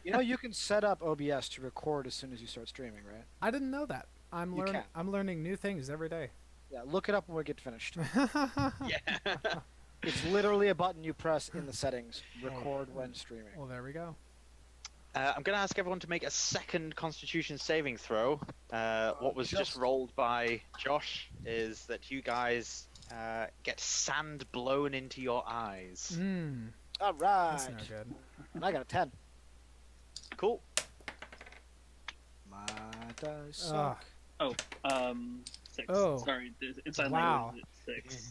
You know, you can set up OBS to record as soon as you start streaming, right? I didn't know that. You can. I'm learning new things every day. Yeah, look it up when we get finished. Yeah. It's literally a button you press in the settings. Oh. Record when streaming. Well, there we go. I'm going to ask everyone to make a second Constitution saving throw. What was just rolled by Josh is that you guys get sand blown into your eyes. All That's right. no good. And I got a 10. Cool. My dice Ugh. suck. Oh, 6. Oh. Sorry, inside Wow. language it's 6.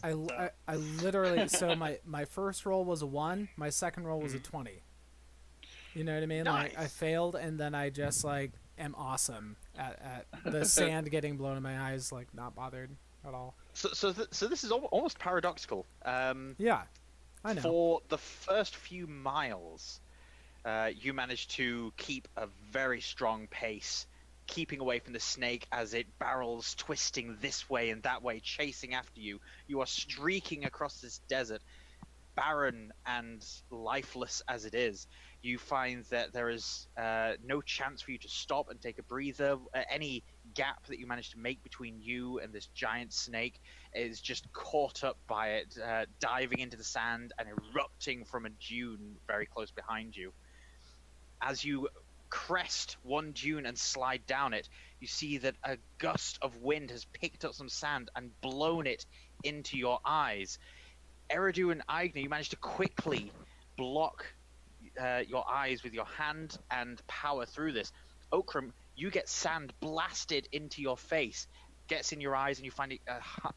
I literally, so my first roll was a 1, my second roll was a 20. You know what I mean? Like, I Nice. failed, and then I just, like, am awesome at the sand getting blown in my eyes, like, not bothered at all. So this is almost paradoxical. Yeah, I know. For the first few miles, you managed to keep a very strong pace, keeping away from the snake as it barrels, twisting this way and that way, chasing after you. You are streaking across this desert, barren and lifeless as it is. You find that there is no chance for you to stop and take a breather. Any gap that you manage to make between you and this giant snake is just caught up by it, diving into the sand and erupting from a dune very close behind you. As you crest one dune and slide down it, you see that a gust of wind has picked up some sand and blown it into your eyes. Eridu and Eigner, you manage to quickly block your eyes with your hand and power through this. Okrim, you get sand blasted into your face, gets in your eyes, and you find it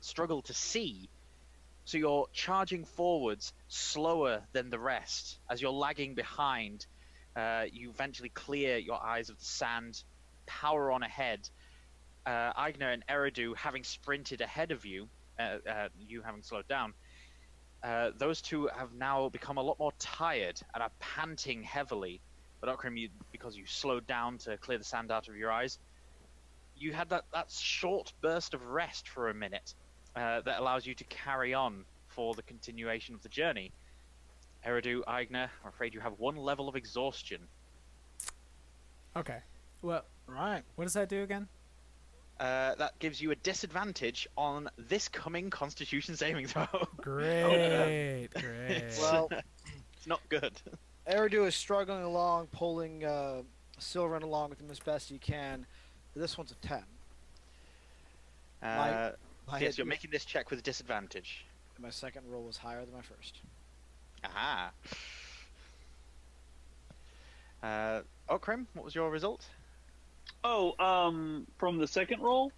struggle to see. So you're charging forwards slower than the rest. As you're lagging behind, you eventually clear your eyes of the sand, power on ahead. Eigner and Eridu, having sprinted ahead of you, you having slowed down, those two have now become a lot more tired and are panting heavily. But Okrim, because you slowed down to clear the sand out of your eyes, you had that short burst of rest for a minute that allows you to carry on for the continuation of the journey. Eridu, Eigner, I'm afraid you have 1 level of exhaustion. Okay. Well, Right. what does that do again? That gives you a disadvantage on this coming Constitution saving throw. Great, great. Well, It's not good. Eridu is struggling along, pulling Sylvan along with him as best he can. This one's a 10. My Yes, hit- you're making this check with disadvantage. My second roll was higher than my first. Aha. Okrim, what was your result? Oh, from the second roll?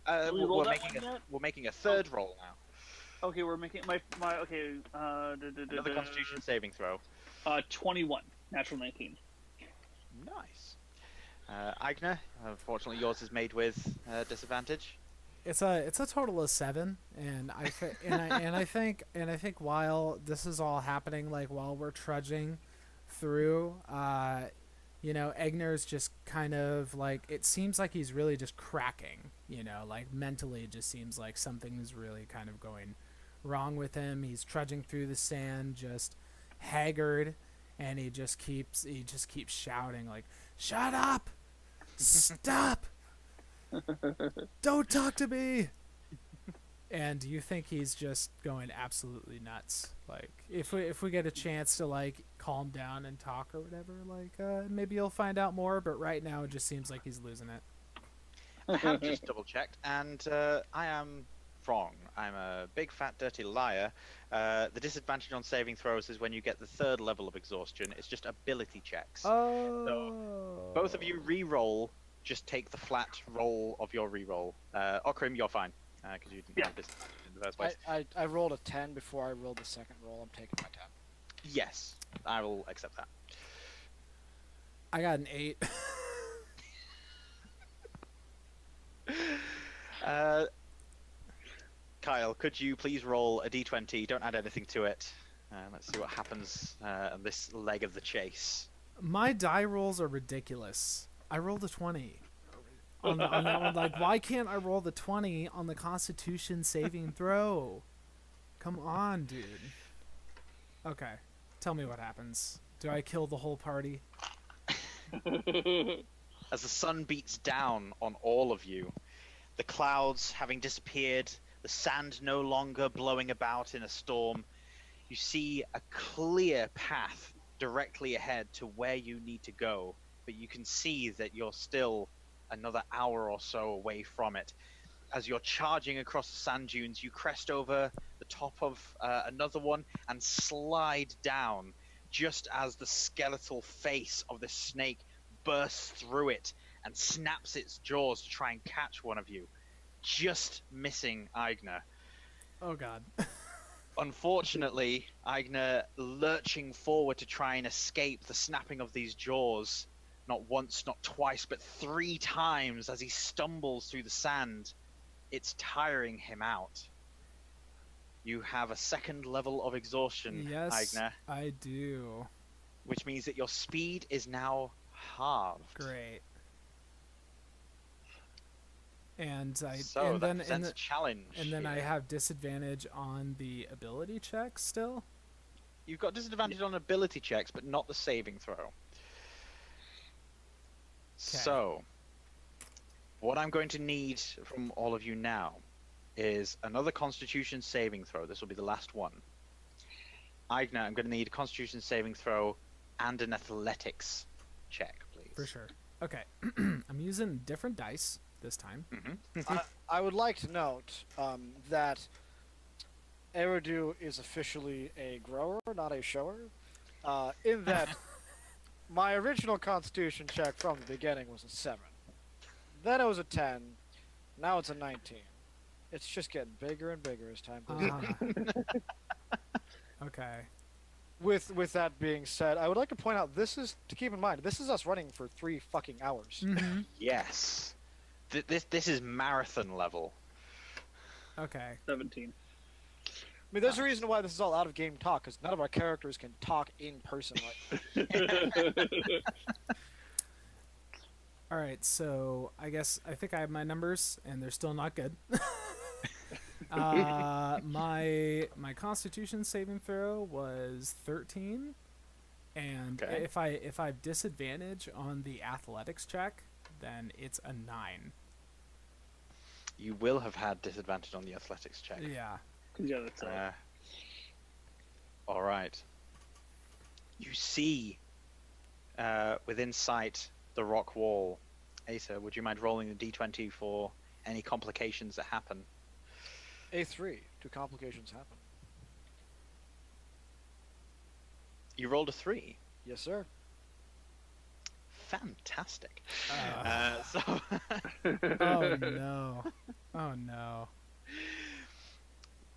We We're rolled that making one yet? we're making a third roll now. Okay, we're making my okay. Another Constitution saving throw. 21, natural 19. Nice. Eigner, unfortunately yours is made with disadvantage. It's a total of 7, and I think while this is all happening, like while we're trudging through, you know, Egner's just kind of like, it seems like he's really just cracking, you know, like mentally it just seems like something's really kind of going wrong with him. He's trudging through the sand, just haggard, and he just keeps shouting like, "Shut up! Stop! Don't talk to me!" And you think he's just going absolutely nuts. Like, if we get a chance to like calm down and talk or whatever, like maybe you'll find out more. But right now, it just seems like he's losing it. I have just double checked, and I am wrong. I'm a big fat dirty liar. The disadvantage on saving throws is when you get the 3rd level of exhaustion. It's just ability checks. Oh. Both of you re-roll. Just take the flat roll of your re-roll. Okrim, you're fine because you didn't have disadvantage in the first place. I rolled a 10 before I rolled the second roll. I'm taking my 10. Yes, I will accept that. I got an 8. Kyle, could you please roll a d20? Don't add anything to it. Let's see what happens on this leg of the chase. My die rolls are ridiculous. I rolled a 20 on that one. Like, why can't I roll the 20 on the Constitution saving throw? Come on, dude. Okay, tell me what happens. Do I kill the whole party? As the sun beats down on all of you, the clouds having disappeared, the sand no longer blowing about in a storm, you see a clear path directly ahead to where you need to go, but you can see that you're still another hour or so away from it. As you're charging across the sand dunes, you crest over the top of another one and slide down just as the skeletal face of the snake bursts through it and snaps its jaws to try and catch one of you, just missing Eigner. Oh god. Unfortunately, Eigner lurching forward to try and escape the snapping of these jaws, not once, not twice, but 3 times as he stumbles through the sand. It's tiring him out. You have a 2nd level of exhaustion, Yes, Eigner, I do. which means that your speed is now halved. Great. And So and that then presents a challenge. and then I here. have disadvantage on the ability check still. You've got disadvantage on ability checks, but not the saving throw. So, what I'm going to need from all of you now is another Constitution saving throw. This will be the last one. Eigner, I'm going to need a Constitution saving throw and an Athletics check, please. For sure. Okay. I'm using different dice this time. I would like to note that Eridu is officially a grower, not a shower. In that, my original Constitution check from the beginning was a 7. Then it was a 10. Now it's a 19. It's just getting bigger and bigger as time goes on. Okay. With that being said, I would like to point out to keep in mind, this is us running for 3 fucking hours. Mm-hmm. Yes. This is marathon level. Okay. 17. I mean, there's a reason why this is all out of game talk, because none of our characters can talk in person. All right. So I think I have my numbers, and they're still not good. My Constitution saving throw was 13, and Okay. if I have disadvantage on the athletics check, then it's a 9. You will have had disadvantage on the Athletics check. Yeah. Yeah, that's All right. You see within sight the rock wall. Asa, would you mind rolling the d20 for any complications that happen? A3. Do complications happen? You rolled a 3. Yes, sir. Fantastic. Oh no. Oh no.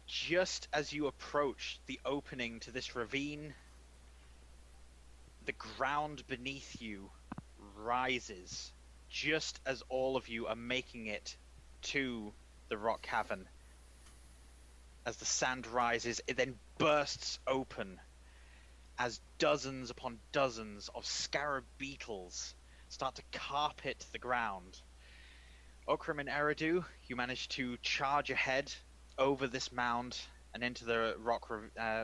Just as you approach the opening to this ravine, the ground beneath you rises just as all of you are making it to the rock cavern. As the sand rises, it then bursts open as dozens upon dozens of scarab beetles start to carpet the ground. Okrim and Eridu, you manage to charge ahead over this mound and into the rock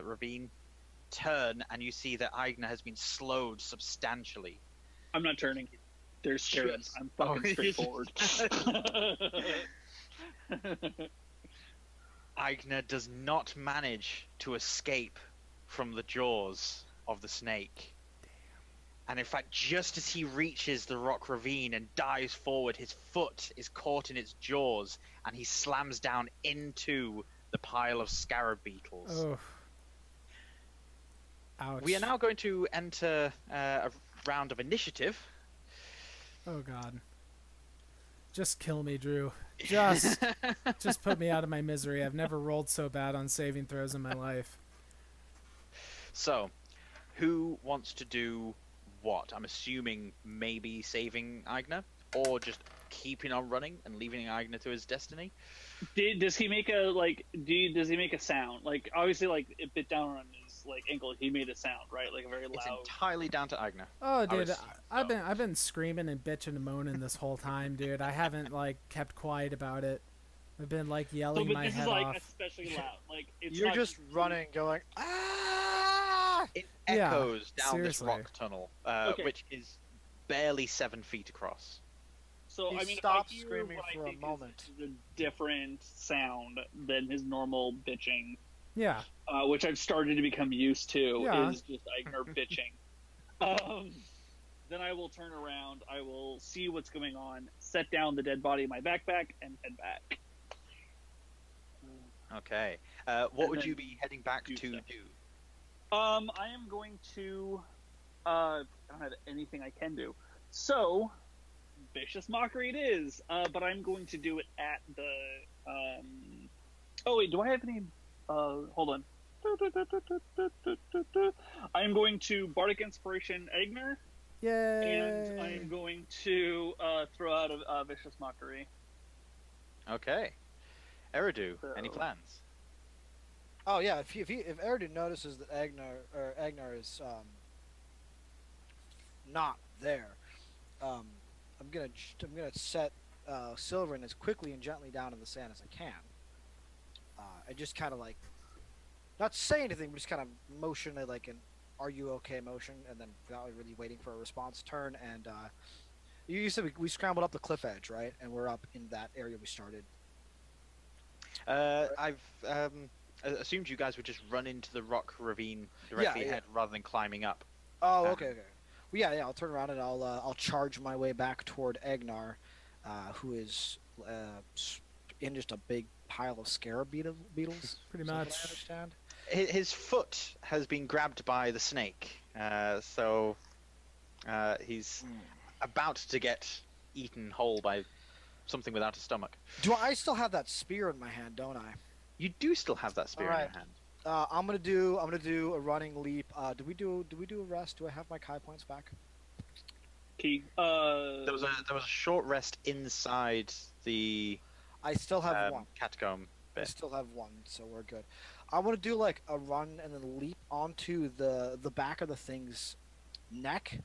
ravine. Turn, and you see that Eigner has been slowed substantially. I'm not turning. They're scared. Just- I'm fucking straightforward. Eigner does not manage to escape from the jaws of the snake. And in fact, just as he reaches the rock ravine and dives forward, his foot is caught in its jaws and he slams down into the pile of scarab beetles. Oh. Ouch. We are now going to enter a round of initiative. Oh god. Just kill me, Drew. Just put me out of my misery. I've never rolled so bad on saving throws in my life. So, who wants to do what? I'm assuming maybe saving Eigner, or just keeping on running and leaving Eigner to his destiny. Does he make a Does he make a sound? Like obviously, like it bit down on his ankle. He made a sound, right? Like a very It's loud. entirely down to Eigner. Oh, dude, was- I've been screaming and bitching and moaning this whole time, dude. I haven't kept quiet about it. I've been yelling But my this head is off. especially loud. Like it's You're not just running, going, ah! It Yeah, echoes down seriously. this rock tunnel, Okay. which is barely 7 feet across. So He I mean, stopped if I hear screaming what I for a think moment. is a different sound than his normal bitching, Yeah. which I've started to become used to, Yeah. is just Eigner bitching. Then I will turn around. I will see what's going on, set down the dead body in my backpack, and head back. Okay. What And would then you be heading back do to stuff. do? I am going to. I don't have anything I can do. So, vicious mockery it is. But I'm going to do it at the. Oh wait, do I have any? Hold on. I am going to bardic inspiration Eigner, Yay. and I am going to throw out a vicious mockery. Okay. Eridu, any So- plans? Oh yeah, if Eridu notices that Agnar is not there, I'm gonna set Silverin as quickly and gently down in the sand as I can. I just kind of like not say anything, but just kind of motion like an "Are you okay?" motion, and then without really waiting for a response, turn and you said we scrambled up the cliff edge, right? And we're up in that area we started. I've assumed you guys would just run into the rock ravine directly Yeah, ahead rather than climbing up. Oh, okay. Well, yeah. I'll turn around and I'll charge my way back toward Agnar, who is in just a big pile of scarab beetles. Pretty Is that what much. I understand. His foot has been grabbed by the snake, so he's about to get eaten whole by something without a stomach. Do I still have that spear in my hand? Don't I? You do still have that spear in Alright. your hand. I'm gonna do a running leap. Do we do a rest? Do I have my Kai points back? Key. There was a short rest inside the I still have one. catacomb I bit. still have one, so we're good. I want to do like a run and then leap onto the back of the thing's neck.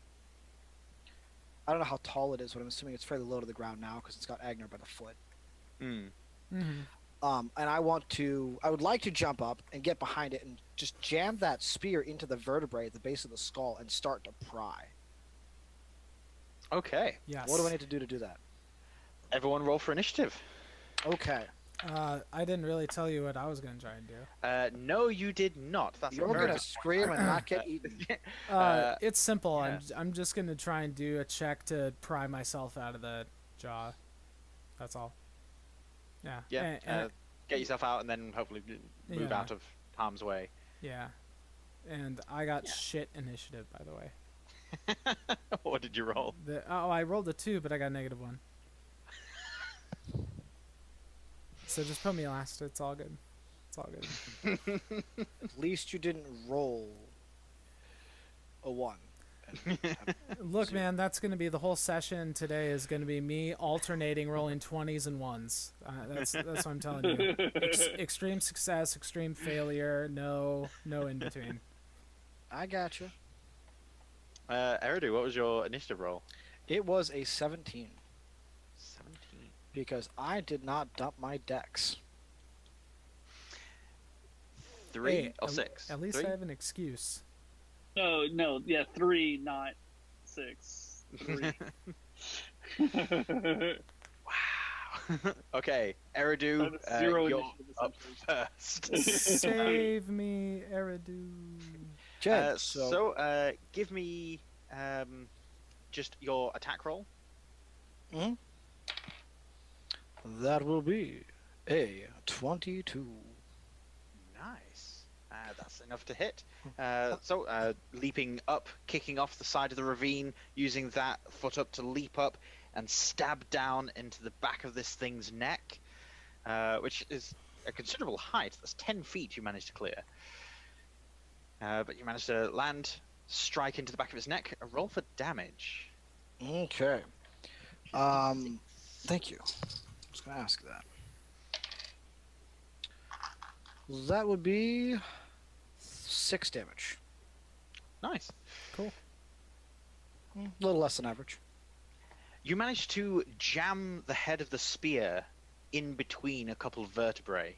I don't know how tall it is, but I'm assuming it's fairly low to the ground now because it's got Agnar by the foot. Mm. Mm-hmm. And I would like to jump up and get behind it and just jam that spear into the vertebrae at the base of the skull and start to pry. Okay. Yes. What do I need to do that? Everyone roll for initiative. Okay. I didn't really tell you what I was gonna try and do. No, you did not. That's You're a very gonna good scream and not get eaten. It's simple. yeah. I'm just gonna try and do a check to pry myself out of the jaw. That's all. Yeah. Yeah. And, Get yourself out and then hopefully move Yeah. out of harm's way. yeah. And I got Yeah. shit initiative, by the way. What did you roll? I rolled a 2, but I got a -1. So just put me last. It's all good. It's all good. At least you didn't roll a 1. Look, man, that's going to be the whole session today. Is going to be me alternating rolling 20s and 1s. That's what I'm telling you. Extreme success, extreme failure. No in between. I got you. Eridu, what was your initiative roll? It was a 17 17. because I did not dump my decks. 3 Hey, or 6? At least 3? I have an excuse. No, yeah, 3, not 6. 3. Wow. Okay, Eridu, I have 0 you're initiative, up essentially. first. Save me, Eridu. Okay, so give me just your attack roll. that will be a 22. Nice. That's enough to hit. So leaping up, kicking off the side of the ravine, using that foot up to leap up and stab down into the back of this thing's neck, which is a considerable height. That's 10 feet you managed to clear. But you managed to land, strike into the back of his neck. A roll for damage. Okay. Thank you. I was going to ask that. That would be 6 damage. Nice. Cool. A little less than average. You managed to jam the head of the spear in between a couple of vertebrae.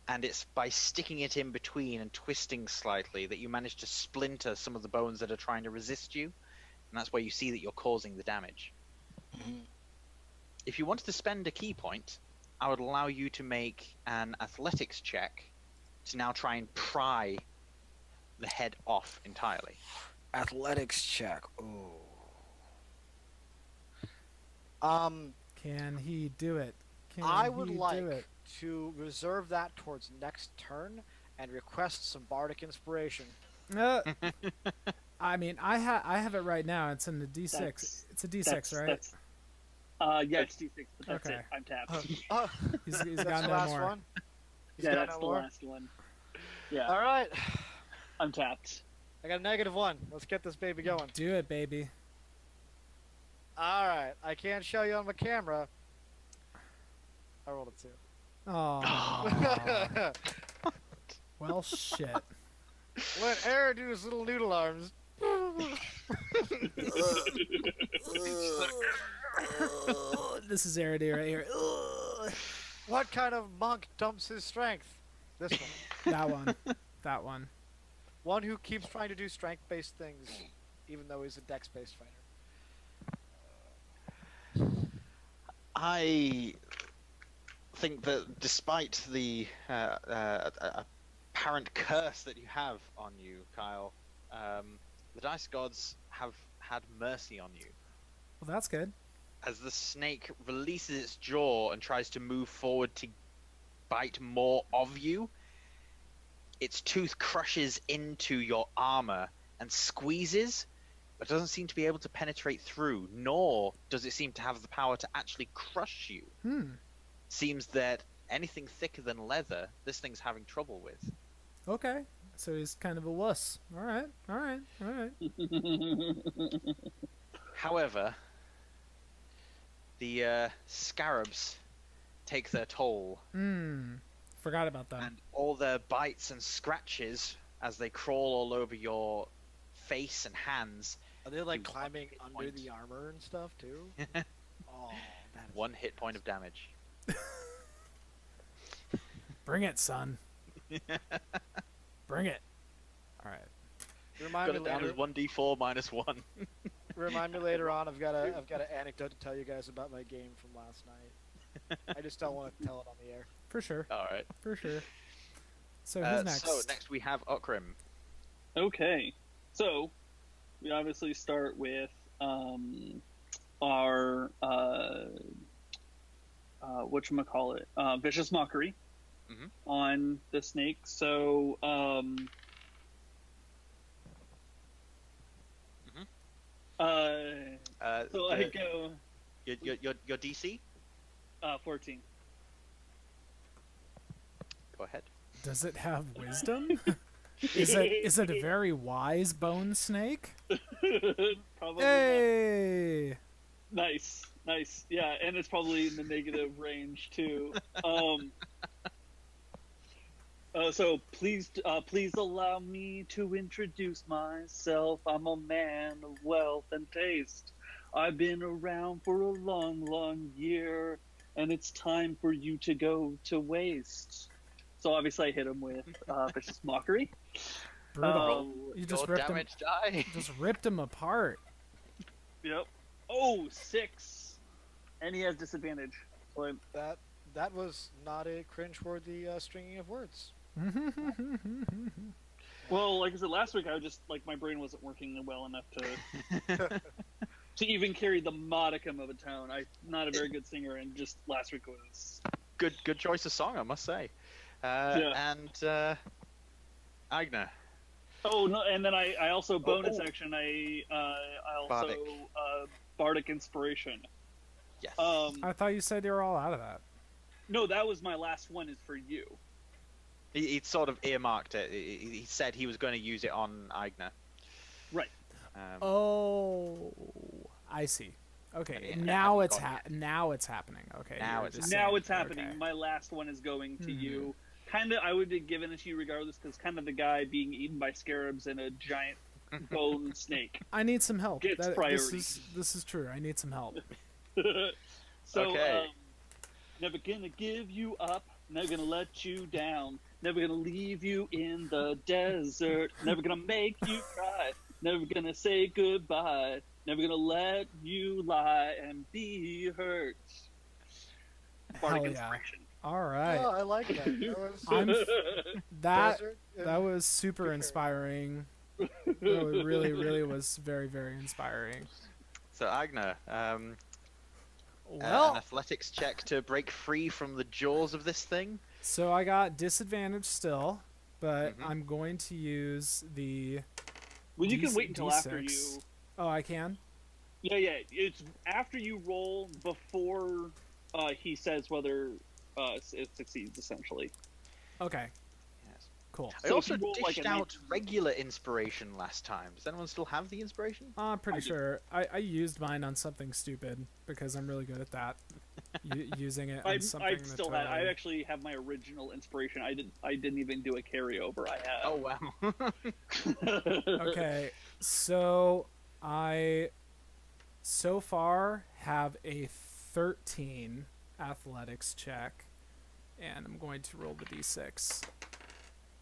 And it's by sticking it in between and twisting slightly that you manage to splinter some of the bones that are trying to resist you. and that's where you see that you're causing the damage. If you wanted to spend a key point, I would allow you to make an athletics check to now try and pry the head off entirely. Athletics check. Ooh. Can he do it? Can I would he like do it? to reserve that towards next turn and request some bardic inspiration. I mean, I have it right now. It's in the D6. It's a D6, right? Yeah, it's D6, but that's Okay. it. I'm tapped. He's That's got the no last more. one? He's Yeah, got that's no the more? last one. Yeah, All right. I'm tapped. I got a -1. Let's get this baby going. Do it, baby. All right. I can't show you on my camera. I rolled a 2. Oh. Well, shit. When Eridu's little noodle arms. This is Eridu right here. What kind of monk dumps his strength? This one. That one. That one. One who keeps trying to do strength-based things, even though he's a dex-based fighter. I think that despite the apparent curse that you have on you, Kyle, the dice gods have had mercy on you. Well, that's good. As the snake releases its jaw and tries to move forward to bite more of you, its tooth crushes into your armor and squeezes, but doesn't seem to be able to penetrate through, nor does it seem to have the power to actually crush you. Seems that anything thicker than leather, this thing's having trouble with. Okay. So he's kind of a wuss. All right. All right. All right. However, the scarabs take their toll, Forgot about that. and all their bites and scratches as they crawl all over your face and hands. Are they like Do climbing one hit under point. the armor and stuff too? Oh, that is 1 hit point of damage. Bring it, son. Bring it. All right. Remind Got me it down later. as 1d4 minus 1. Remind me later on. I've got an anecdote to tell you guys about my game from last night. I just don't want to tell it on the air. For sure. Alright. For sure. So who's next? So next we have Okrim. Okay, so we obviously start with our whatchamacallit, vicious mockery on the snake. So so I go Your DC? 14. Go ahead. Does it have wisdom? Is it a very wise bone snake? Probably. Hey. Nice. Yeah, and it's probably in the negative range too. So please allow me to introduce myself. I'm a man of wealth and taste. I've been around for a long, long year, and it's time for you to go to waste. So obviously I hit him with vicious mockery. Brutal. You just Your ripped him. damage die. Just ripped him apart. Yep. Oh, 6, and he has disadvantage. So That was not a cringeworthy stringing of words. well, like I said last week, I was just like my brain wasn't working well enough to to even carry the modicum of a tone. I'm not a very good singer, and just last week was Good choice of song, I must say. And Eigner. Oh no! And then I also bonus action. I also Bardic. bardic inspiration. Yes. I thought you said you were all out of that. No, that was my last one. Is for you. He sort of earmarked it. He said he was going to use it on Eigner. Right. Oh, I see. Okay, Yeah, now I it's haven't gone now it's happening. Okay, Now you're it's just Now saying- it's happening. okay. My last one is going to you. Kind of, I would have given it to you regardless, because kind of the guy being eaten by scarabs and a giant bone snake. I need some help. Gets This priority. is true. I need some help. So, Okay. Never gonna give you up. Never gonna let you down. Never gonna leave you in the desert. Never gonna make you cry. Never gonna say goodbye. Never gonna let you lie and be hurt. Bardic Hell yeah. inspiration. All right. Oh, I like that. That was I'm that desert that and was super Good inspiring. It really was very, very inspiring. So Eigner, an Well, athletics check to break free from the jaws of this thing. so I got disadvantage still, but Mhm. I'm going to use the. Well, you can D6 wait until after you. Oh, I can. Yeah. It's after you roll before he says whether it succeeds. Essentially. Okay. Yes. Cool. I So if also you roll, like, dished a out regular inspiration last time. Does anyone still have the inspiration? I'm pretty I do. sure I used mine on something stupid because I'm really good at that. Using it on something. I that still had. I totally- actually have my original inspiration. I didn't even do a carryover. I have. Oh wow. Okay, so I so far have a 13 athletics check, and I'm going to roll the d6.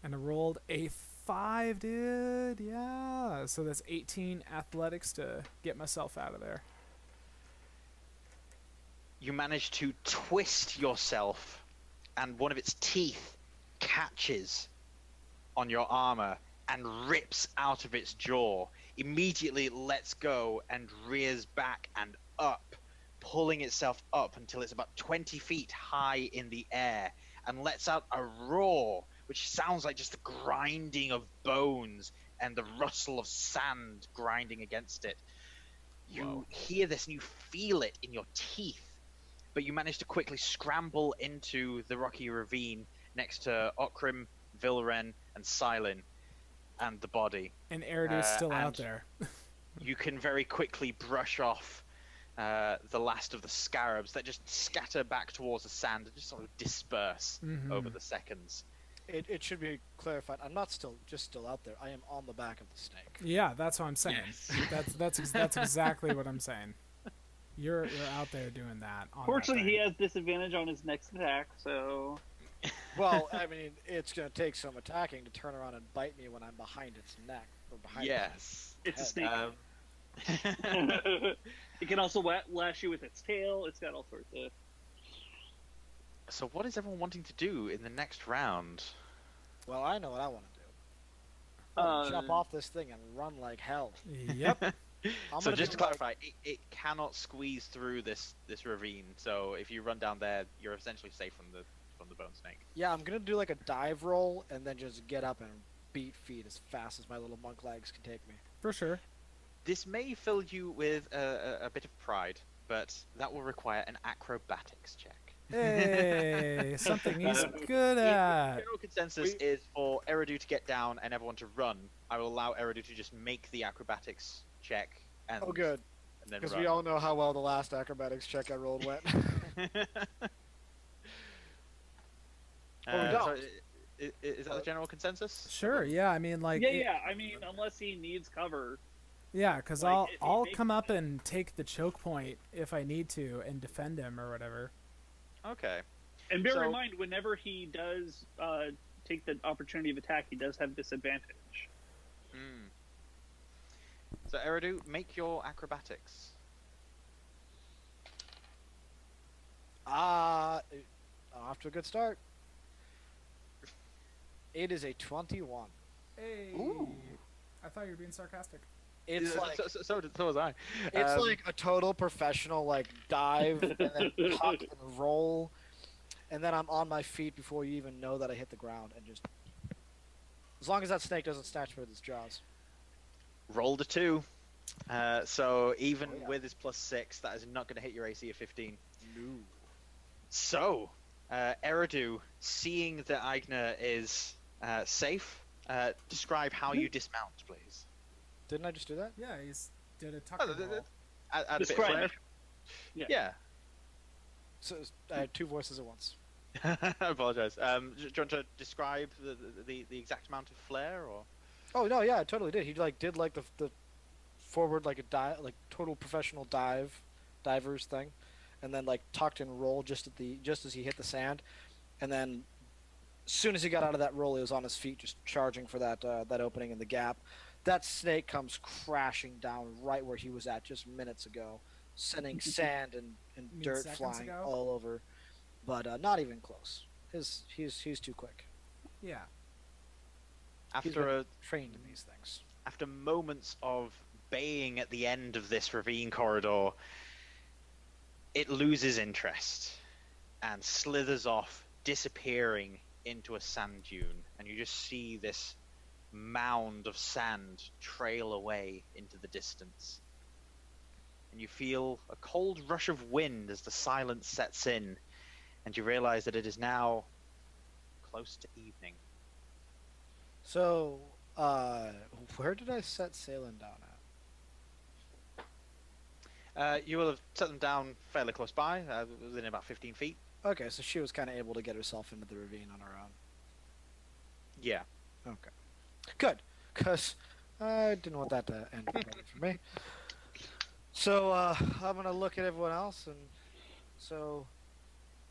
And I rolled a 5, dude. Yeah, so that's 18 athletics to get myself out of there. You manage to twist yourself, and one of its teeth catches on your armor and rips out of its jaw. Immediately it lets go and rears back and up, pulling itself up until it's about 20 feet high in the air, and lets out a roar which sounds like just the grinding of bones and the rustle of sand grinding against it. You Whoa. hear this and you feel it in your teeth, but you manage to quickly scramble into the rocky ravine next to Okrim, Vilren, and Silin, and the body. And Eridu's still out and- there. You can very quickly brush off the last of the scarabs that just scatter back towards the sand and just sort of disperse Mhm. over the seconds. It should be clarified. I'm not still out there. I am on the back of the snake. Yeah, that's what I'm saying. Yes. That's exactly what I'm saying. You're out there doing that. On that Fortunately, he thing. has disadvantage on his next attack. So. Well, I mean, it's going to take some attacking to turn around and bite me when I'm behind its neck or behind. Yes. It's a head. snake. It can also lash you with its tail. It's got all sorts of. So what is everyone wanting to do in the next round? Well, I know what I want to do. I wanna jump off this thing and run like hell. Yep. I'm So gonna just to do like- clarify, it cannot squeeze through this ravine. So if you run down there, you're essentially safe from the bone snake. Yeah, I'm gonna do like a dive roll and then just get up and beat feet as fast as my little monk legs can take me. For sure. This may fill you with a bit of pride, but that will require an acrobatics check. Hey, something he's good at. General consensus is for Eridu to get down and everyone to run. I will allow Eridu to just make the acrobatics check and, Oh, good, and then because run. we all know how well the last acrobatics check I rolled went. Or we So don't. is that the general consensus? Sure. Yeah. I mean, like. Yeah. I mean, unless he needs cover. Yeah, because Like, I'll if he I'll makes- come up and take the choke point if I need to and defend him or whatever. Okay. And bear So- in mind, whenever he does take the opportunity of attack, he does have disadvantage. Hmm. So Eridu, make your acrobatics. Off to a good start. It is a 21. Hey. Ooh. I thought you were being sarcastic. It's like So was I. it's like a total professional like dive and then tuck and roll, and then I'm on my feet before you even know that I hit the ground, and just as long as that snake doesn't snatch me with its jaws. Rolled a 2. So even Oh, yeah. with his +6, that is not going to hit your AC of 15. No. So, Eridu, seeing that Eigner is safe, describe how you dismount, please. Didn't I just do that? Yeah, he's did a tuck Oh, and roll. Add a bit of Describe flair. it. Yeah. Yeah. So I had two voices at once. I apologize. Do you want to describe the exact amount of flair, or? Oh no, yeah, I totally did. He did like the forward like a dive, like total professional divers thing, and then like tucked and rolled just as he hit the sand, and then as soon as he got out of that roll, he was on his feet just charging for that opening in the gap. that snake comes crashing down right where he was at just minutes ago, sending sand and You mean dirt seconds flying ago? all over, but not even close. He's too quick. Yeah. He's After been trained in these things. after moments of baying at the end of this ravine corridor, it loses interest and slithers off, disappearing into a sand dune, and you just see this mound of sand trail away into the distance. And you feel a cold rush of wind as the silence sets in, and you realize that it is now close to evening. So, where did I set Salen down at? You will have set them down fairly close by, within about 15 feet. Okay, so she was kind of able to get herself into the ravine on her own. Yeah. Okay. Good, because I didn't want that to end badly for me. So, I'm going to look at everyone else, and so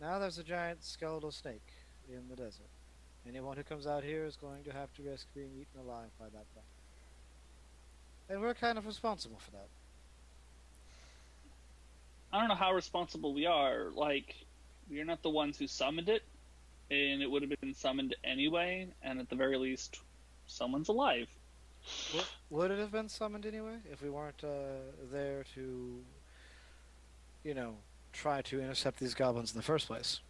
now there's a giant skeletal snake in the desert. Anyone who comes out here is going to have to risk being eaten alive by that thing. And we're kind of responsible for that. I don't know how responsible we are. Like, we're not the ones who summoned it, and it would have been summoned anyway, and at the very least, someone's alive. Would it have been summoned anyway if we weren't there to, try to intercept these goblins in the first place?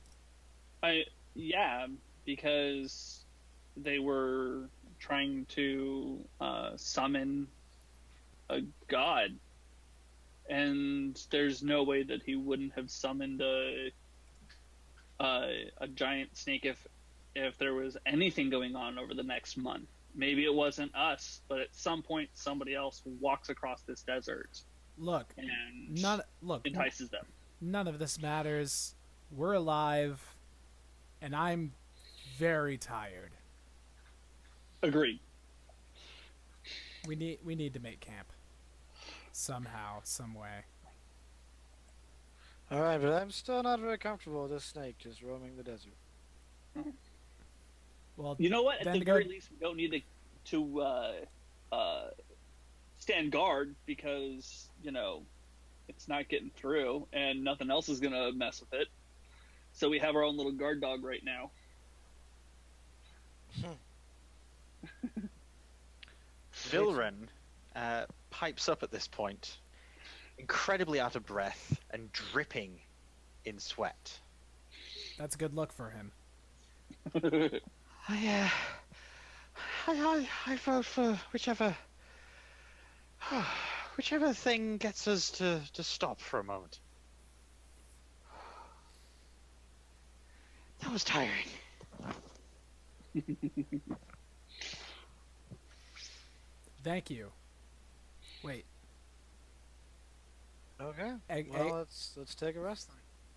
Yeah, because they were trying to summon a god, and there's no way that he wouldn't have summoned a giant snake if there was anything going on over the next month. Maybe it wasn't us, but at some point somebody else walks across this desert Look, and entices them. none of this matters. We're alive, and I'm very tired. Agreed. We need to make camp. Somehow, some way. Alright, but I'm still not very comfortable with this snake just roaming the desert. Well, You know what? At then the go- very least, we don't need to stand guard because it's not getting through, and nothing else is gonna mess with it. So we have our own little guard dog right now. Vilren pipes up at this point, incredibly out of breath and dripping in sweat. that's a good look for him. I vote for whichever thing gets us to stop for a moment. That was tiring. Thank you. Wait, Okay. Egg- Well, let's take a rest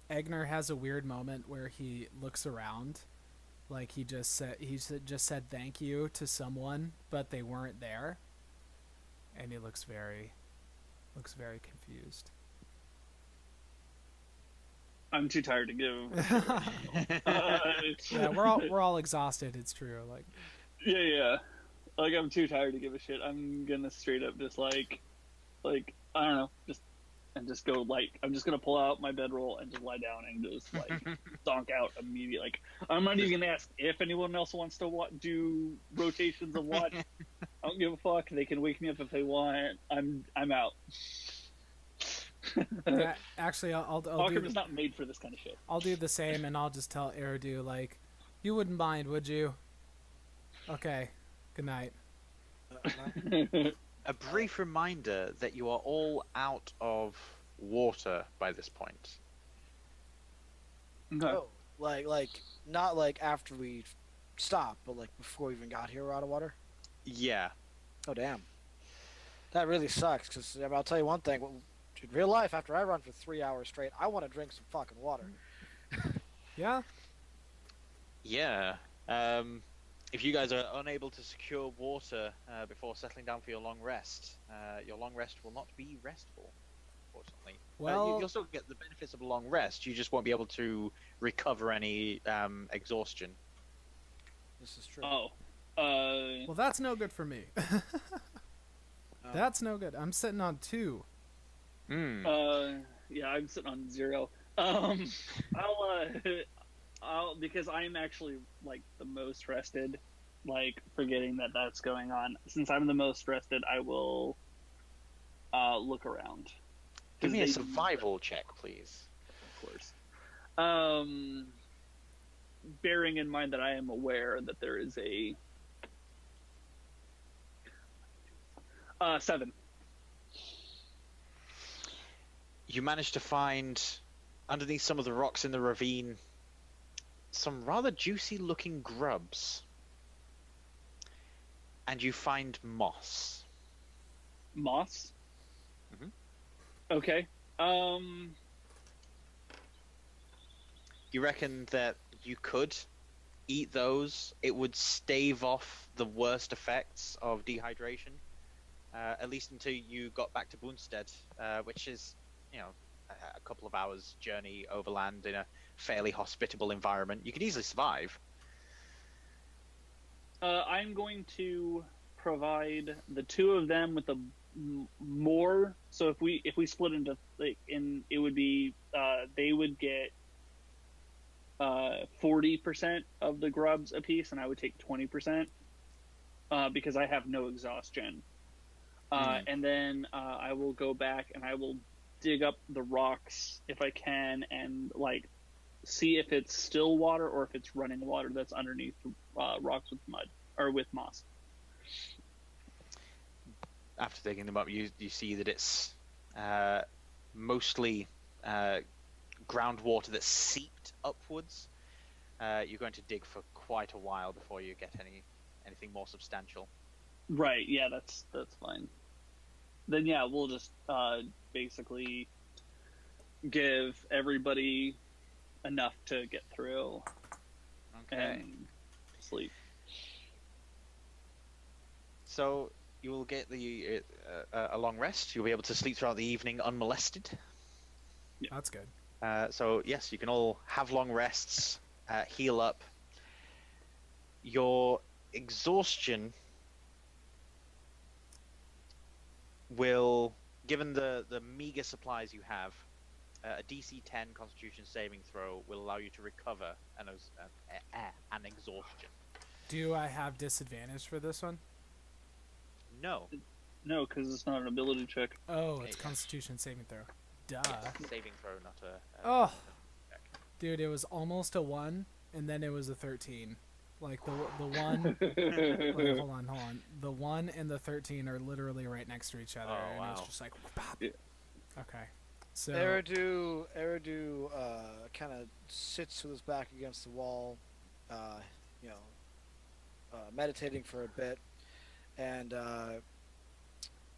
then. Eigner has a weird moment where he looks around, like he just said thank you to someone, but they weren't there, and he looks very confused. I'm too tired to give. Yeah, we're all exhausted. It's true. Like, Yeah. Like, I'm too tired to give a shit. I'm gonna straight up just like I don't know, just go like I'm just gonna pull out my bedroll and just lie down and just like donk out immediately. Like, I'm not even gonna ask if anyone else wants to do rotations of watch. I don't give a fuck. They can wake me up if they want. I'm out. actually, I'll Okrim do is not made for this kind of shit. I'll do the same, and I'll just tell Eridu, like, you wouldn't mind, would you? Okay. Good night. A brief reminder that you are all out of water by this point. Okay. Oh, like not like after we stopped, but like before we even got here, we're out of water. Yeah. Oh damn. That really sucks. Because I'll tell you one thing. In real life, after I run for 3 hours straight, I want to drink some fucking water. Yeah. Yeah. If you guys are unable to secure water before settling down for your long rest will not be restful, unfortunately. Well, you'll still get the benefits of a long rest. You just won't be able to recover any exhaustion. This is true. Oh. well, that's no good for me. That's no good. I'm sitting on 2. Yeah, I'm sitting on 0. I'll because I'm actually like the most rested, like forgetting that that's going on. Since I'm the most rested, I will look around. Give me a survival check, please. Of course. Bearing in mind that I am aware that there is a 7. You manage to find, underneath some of the rocks in the ravine, some rather juicy-looking grubs. And you find moss. Moss? Mhm. Okay. You reckon that you could eat those? It would stave off the worst effects of dehydration, at least until you got back to Bunstead, which is, a couple of hours journey overland in a fairly hospitable environment. You could easily survive. I'm going to provide the 2 of them with the more. So if we split into it would be they would get 40% of the grubs apiece, and I would take 20% because I have no exhaustion. And then I will go back and I will dig up the rocks if I can and like see if it's still water or if it's running water that's underneath rocks with mud or with moss. After digging them up, you see that it's mostly groundwater that's seeped upwards. You're going to dig for quite a while before you get anything more substantial. Right, yeah, that's fine. Then yeah, we'll just basically give everybody enough to get through and sleep. So you will get a long rest. You'll be able to sleep throughout the evening unmolested. Yeah. That's good. So yes, you can all have long rests, heal up. Your exhaustion will, given the meager supplies you have, a DC 10 Constitution saving throw will allow you to recover an exhaustion. Do I have disadvantage for this one? No. No, because it's not an ability check. Oh, it's Constitution saving throw. Duh. Yes, saving throw, not a. Oh, dude, it was almost a 1, and then it was a 13. Like the one. Wait, hold on. The 1 and the 13 are literally right next to each other, and it was just like. Yeah. Okay. So Eridu kind of sits with his back against the wall, meditating for a bit, and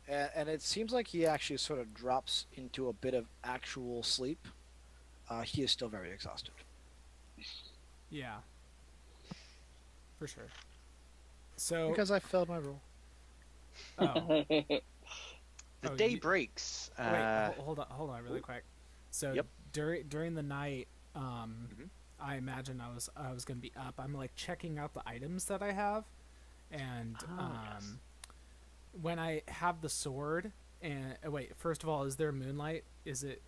it seems like he actually sort of drops into a bit of actual sleep. He is still very exhausted. yeah, for sure. So Because I failed my role. oh, The day breaks. wait, hold on, really quick. So Yep. during the night, I imagine I was gonna be up. I'm like checking out the items that I have, and yes. when I have the sword and wait, first of all, is there moonlight? Is it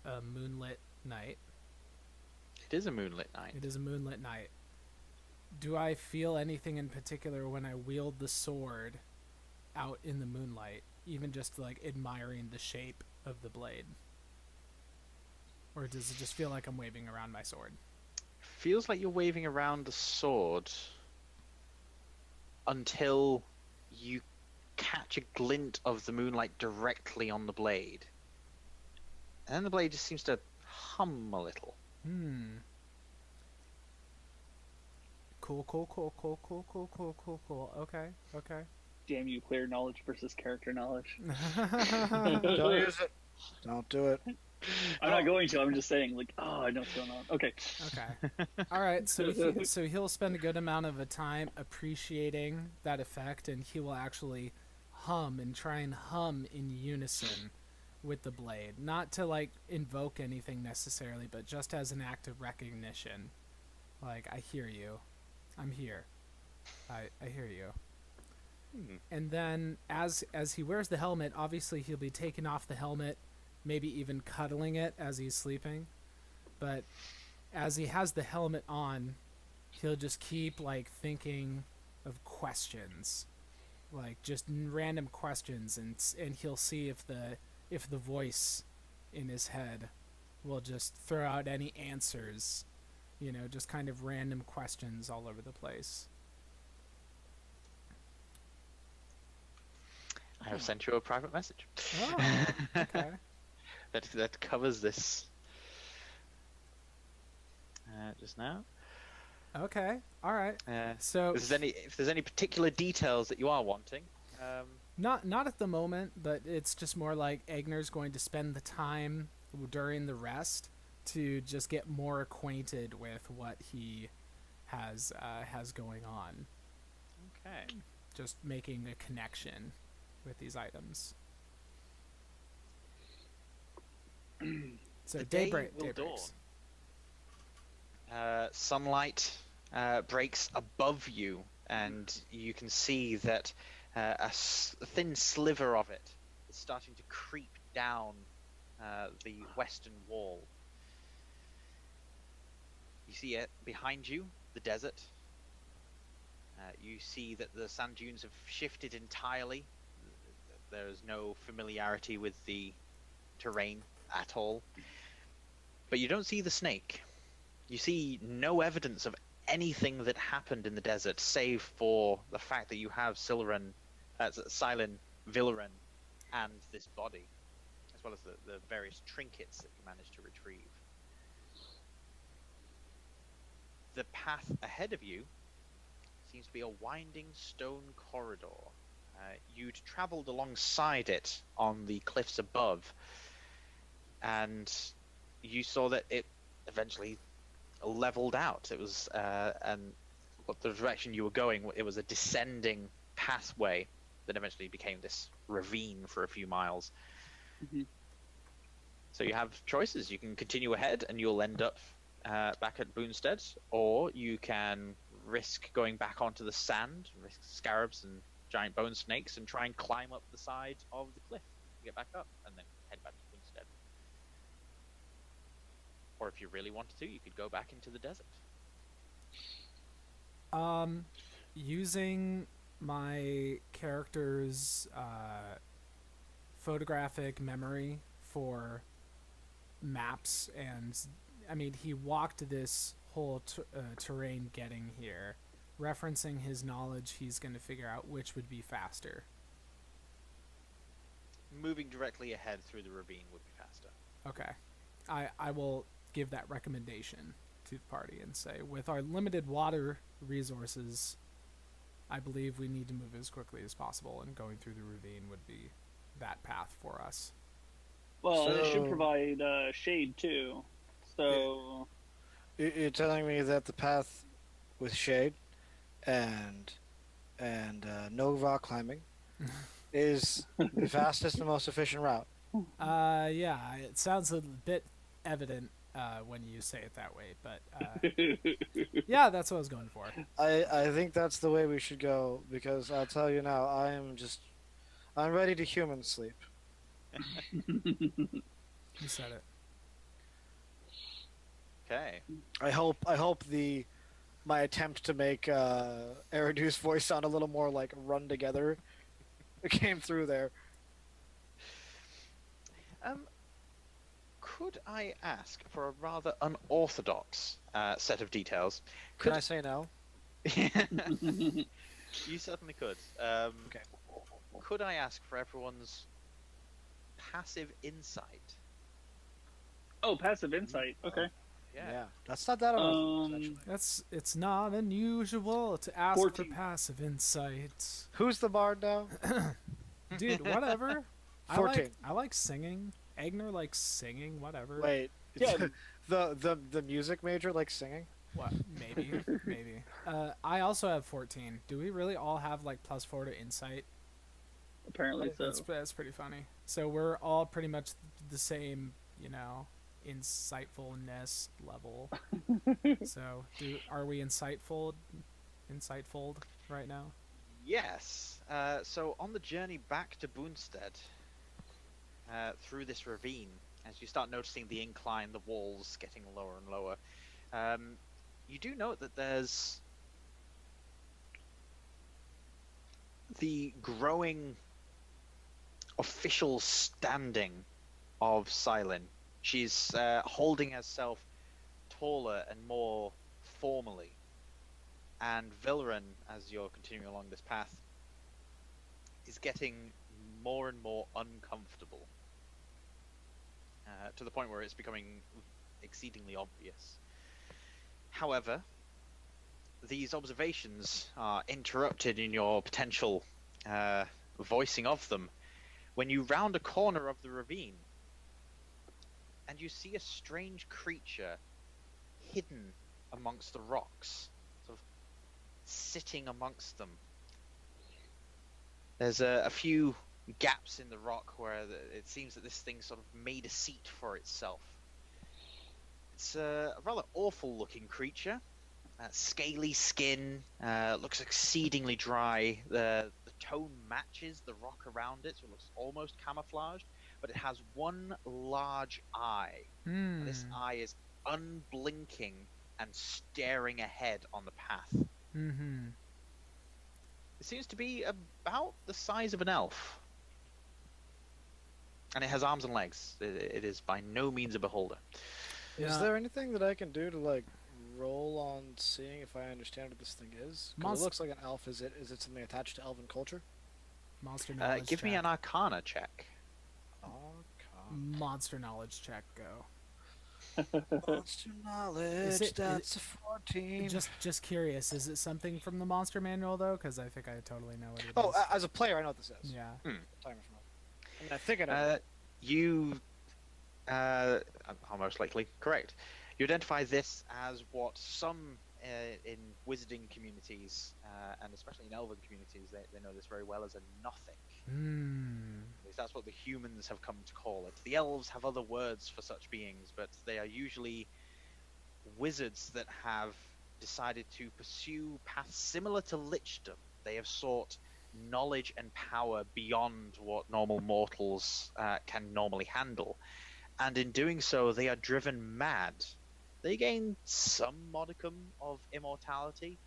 a moonlit night? It is a moonlit night. It is a moonlit night. Do I feel anything in particular when I wield the sword out in the moonlight, even just like admiring the shape of the blade? Or does it just feel like I'm waving around my sword? Feels like you're waving around the sword until you catch a glint of the moonlight directly on the blade. And then the blade just seems to hum a little. Cool. Okay. Damn you, clear knowledge versus character knowledge. Don't use it. Don't do it. I'm not going to. I'm just saying, like, I know what's going on. Okay. All right. So he'll spend a good amount of a time appreciating that effect, and he will actually hum and try and hum in unison with the blade, not to like invoke anything necessarily, but just as an act of recognition. Like, I hear you. I'm here. I hear you. And then as he wears the helmet, obviously he'll be taking off the helmet, maybe even cuddling it as he's sleeping. But as he has the helmet on, he'll just keep like thinking of questions, like just random questions, and he'll see if the voice in his head will just throw out any answers, just kind of random questions all over the place. I have sent you a private message. Oh, okay. that covers this. Just now. Okay. All right. So if there's any particular details that you are wanting. Not at the moment, but it's just more like Eigner's going to spend the time during the rest to just get more acquainted with what he has going on. Okay. Just making a connection with these items. So The day daybreak. will Daybreaks. Sunlight breaks above you, and you can see that a thin sliver of it is starting to creep down the western wall. You see it behind you, the desert. You see that the sand dunes have shifted entirely. There is no familiarity with the terrain at all. But you don't see the snake. You see no evidence of anything that happened in the desert, save for the fact that you have Silren, Villarin, and this body, as well as the various trinkets that you managed to retrieve. The path ahead of you seems to be a winding stone corridor. You'd travelled alongside it on the cliffs above, and you saw that it eventually leveled out. It was, and what the direction you were going, it was a descending pathway that eventually became this ravine for a few miles. Mm-hmm. So you have choices. You can continue ahead and you'll end up back at Boonstead, or you can risk going back onto the sand, risk scarabs and giant bone snakes, and try and climb up the side of the cliff to get back up and then head back to Boonstead. Or if you really wanted to, you could go back into the desert. Using my character's photographic memory for maps, and I mean, he walked this whole terrain getting here. Referencing his knowledge, he's going to figure out which would be faster. Moving directly ahead through the ravine would be faster. Okay. I will give that recommendation to the party and say, with our limited water resources, I believe we need to move as quickly as possible, and going through the ravine would be that path for us. Well, it should provide shade too. So you're telling me that the path with shade and no rock climbing is the fastest and most efficient route? Yeah, it sounds a bit evident when you say it that way, but yeah, that's what I was going for. I think that's the way we should go, because I'll tell you now, I'm ready to human sleep. You said it. Okay. I hope my attempt to make Eridu's voice sound a little more like run together came through there. Could I ask for a rather unorthodox set of details? Can I say no? You certainly could. Okay. Could I ask for everyone's passive insight? Oh, passive insight. Okay. Yeah. That's not that unusual, actually. It's not unusual to ask 14. for passive insight. Who's the bard now? Dude, whatever. 14. I like singing. Eigner likes singing, whatever. Wait. Yeah. the music major likes singing? What? Maybe. Maybe. I also have 14. Do we really all have like +4 to insight? Apparently so. That's pretty funny. So we're all pretty much the same, insightfulness level. So are we insightful right now? Yes. So on the journey back to Boonstead, through this ravine, as you start noticing the incline, the walls getting lower and lower, you do note that there's the growing official standing of Silin. She's holding herself taller and more formally. And Vilren, as you're continuing along this path, is getting more and more uncomfortable. To the point where it's becoming exceedingly obvious. However, these observations are interrupted in your potential voicing of them when you round a corner of the ravine and you see a strange creature hidden amongst the rocks, sort of sitting amongst them. There's a few gaps in the rock where it seems that this thing sort of made a seat for itself. It's a rather awful looking creature. Scaly skin, looks exceedingly dry. The tone matches the rock around it, so it looks almost camouflaged, but it has one large eye. And this eye is unblinking and staring ahead on the path. Mm-hmm. It seems to be about the size of an elf. And it has arms and legs. It is by no means a beholder. Is there anything that I can do to like roll on seeing if I understand what this thing is? 'Cause it looks like an elf. Is it something attached to elven culture? Monster knowledge Give check. me an Arcana check. Monster knowledge check, go. Monster knowledge. That's a 14. Just curious, is it something from the monster manual though? Because I think I totally know what it is. Oh, as a player, I know what this is. Yeah. Timer from I mean, I think I know. You are most likely correct. You identify this as what some in wizarding communities, and especially in elven communities, they know this very well as a Nothic. At least that's what the humans have come to call it. The elves have other words for such beings, but they are usually wizards that have decided to pursue paths similar to lichdom. They have sought knowledge and power beyond what normal mortals can normally handle. And in doing so, they are driven mad. They gain some modicum of immortality,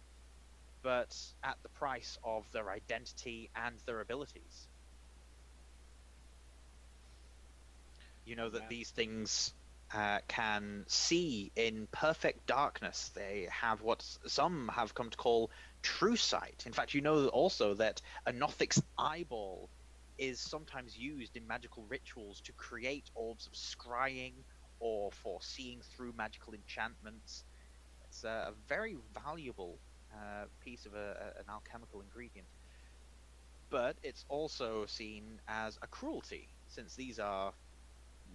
but at the price of their identity and their abilities. You know that these things can see in perfect darkness. They have what some have come to call true sight. In fact, you know also that a Nothic's eyeball is sometimes used in magical rituals to create orbs of scrying or for seeing through magical enchantments. It's a very valuable piece of an alchemical ingredient. But it's also seen as a cruelty, since these are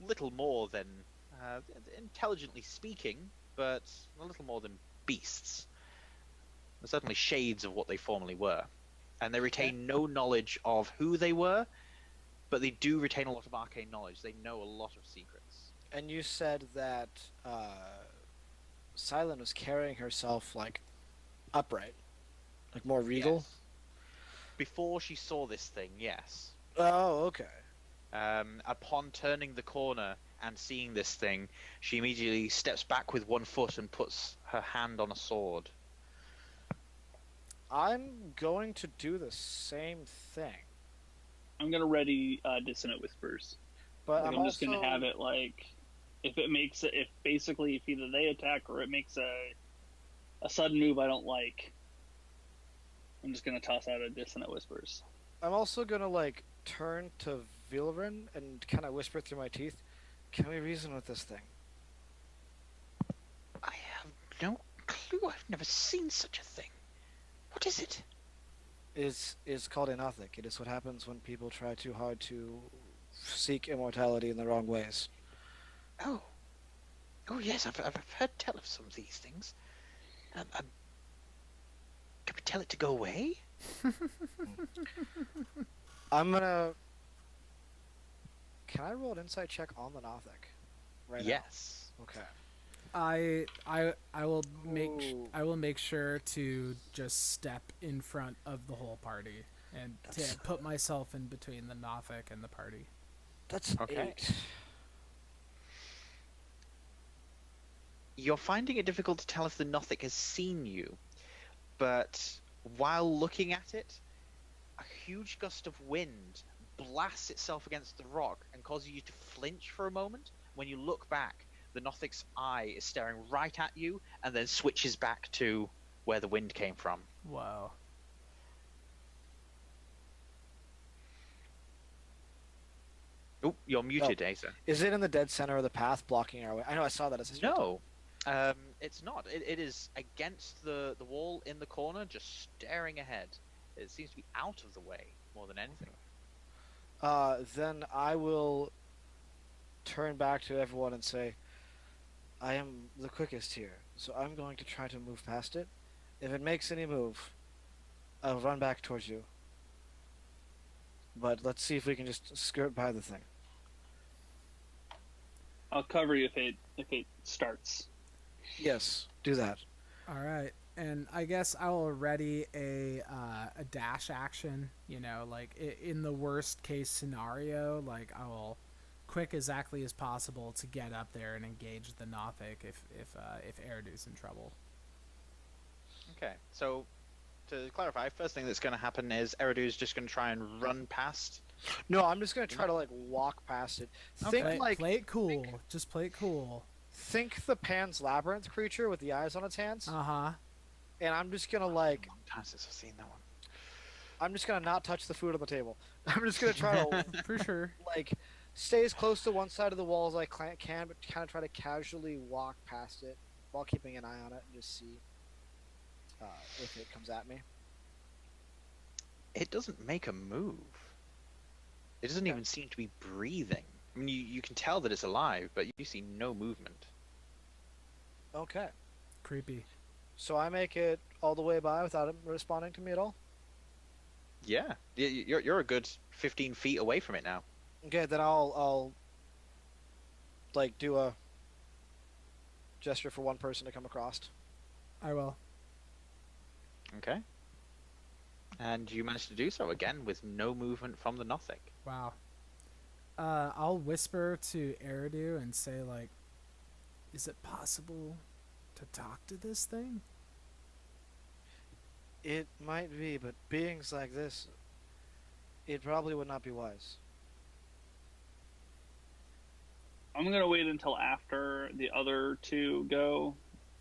little more than, intelligently speaking, but a little more than beasts. They're certainly shades of what they formerly were. And they retain no knowledge of who they were, but they do retain a lot of arcane knowledge. They know a lot of secrets. And you said that Silent was carrying herself, like, upright. Like, more regal? Yes. Before she saw this thing, yes. Oh, okay. Upon turning the corner and seeing this thing, she immediately steps back with one foot and puts her hand on a sword. I'm going to do the same thing. I'm gonna ready Dissonant Whispers. But I'm just gonna have it like, if either they attack or it makes a sudden move I don't like, I'm just gonna toss out a Dissonant Whispers. I'm also gonna like turn to Vilren and kind of whisper through my teeth, "Can we reason with this thing?" I have no clue. I've never seen such a thing. What is it? Is called anothic. It is what happens when people try too hard to seek immortality in the wrong ways. Oh yes, I've heard tell of some of these things. Can we tell it to go away? I'm gonna. Can I roll an insight check on the Nothic? Right now? Yes. Okay. I will make sure to just step in front of the whole party and to put myself in between the Nothic and the party. That's Okay. 8. You're finding it difficult to tell if the Nothic has seen you, but while looking at it, a huge gust of wind blasts itself against the rock and causes you to flinch for a moment. When you look back, the Nothic's eye is staring right at you and then switches back to where the wind came from. Wow. Oh, you're muted, Asa. Is it in the dead center of the path, blocking our way? I know I saw that. No, it's not. It is against the wall in the corner, just staring ahead. It seems to be out of the way more than anything. Then I will turn back to everyone and say, I am the quickest here, so I'm going to try to move past it. If it makes any move, I'll run back towards you. But let's see if we can just skirt by the thing. I'll cover you if it starts. Yes, do that. All right, and I guess I will ready a dash action. You know, like in the worst case scenario, like I will quick exactly as possible to get up there and engage the Nothic if Eridu's in trouble. Okay, so to clarify, first thing that's going to happen is Eridu's just going to try and run past. No, I'm just going to try to walk past it. Think Play it cool. Just play it cool. Think the Pan's Labyrinth creature with the eyes on its hands. Uh-huh. And I'm just gonna Long time since I've seen that one. I'm just gonna not touch the food on the table. I'm just gonna try to For sure. stay as close to one side of the wall as I can, but kind of try to casually walk past it while keeping an eye on it and just see if it comes at me. It doesn't make a move. It doesn't even seem to be breathing. I mean, you can tell that it's alive, but you see no movement. Okay. Creepy. So I make it all the way by without it responding to me at all? Yeah, you're a good 15 feet away from it now. Okay, then I'll do a gesture for one person to come across. I will. Okay. And you managed to do so again with no movement from the Nothic. Wow. I'll whisper to Eridu and say, is it possible to talk to this thing? It might be, but beings like this, it probably would not be wise. I'm gonna wait until after the other two go,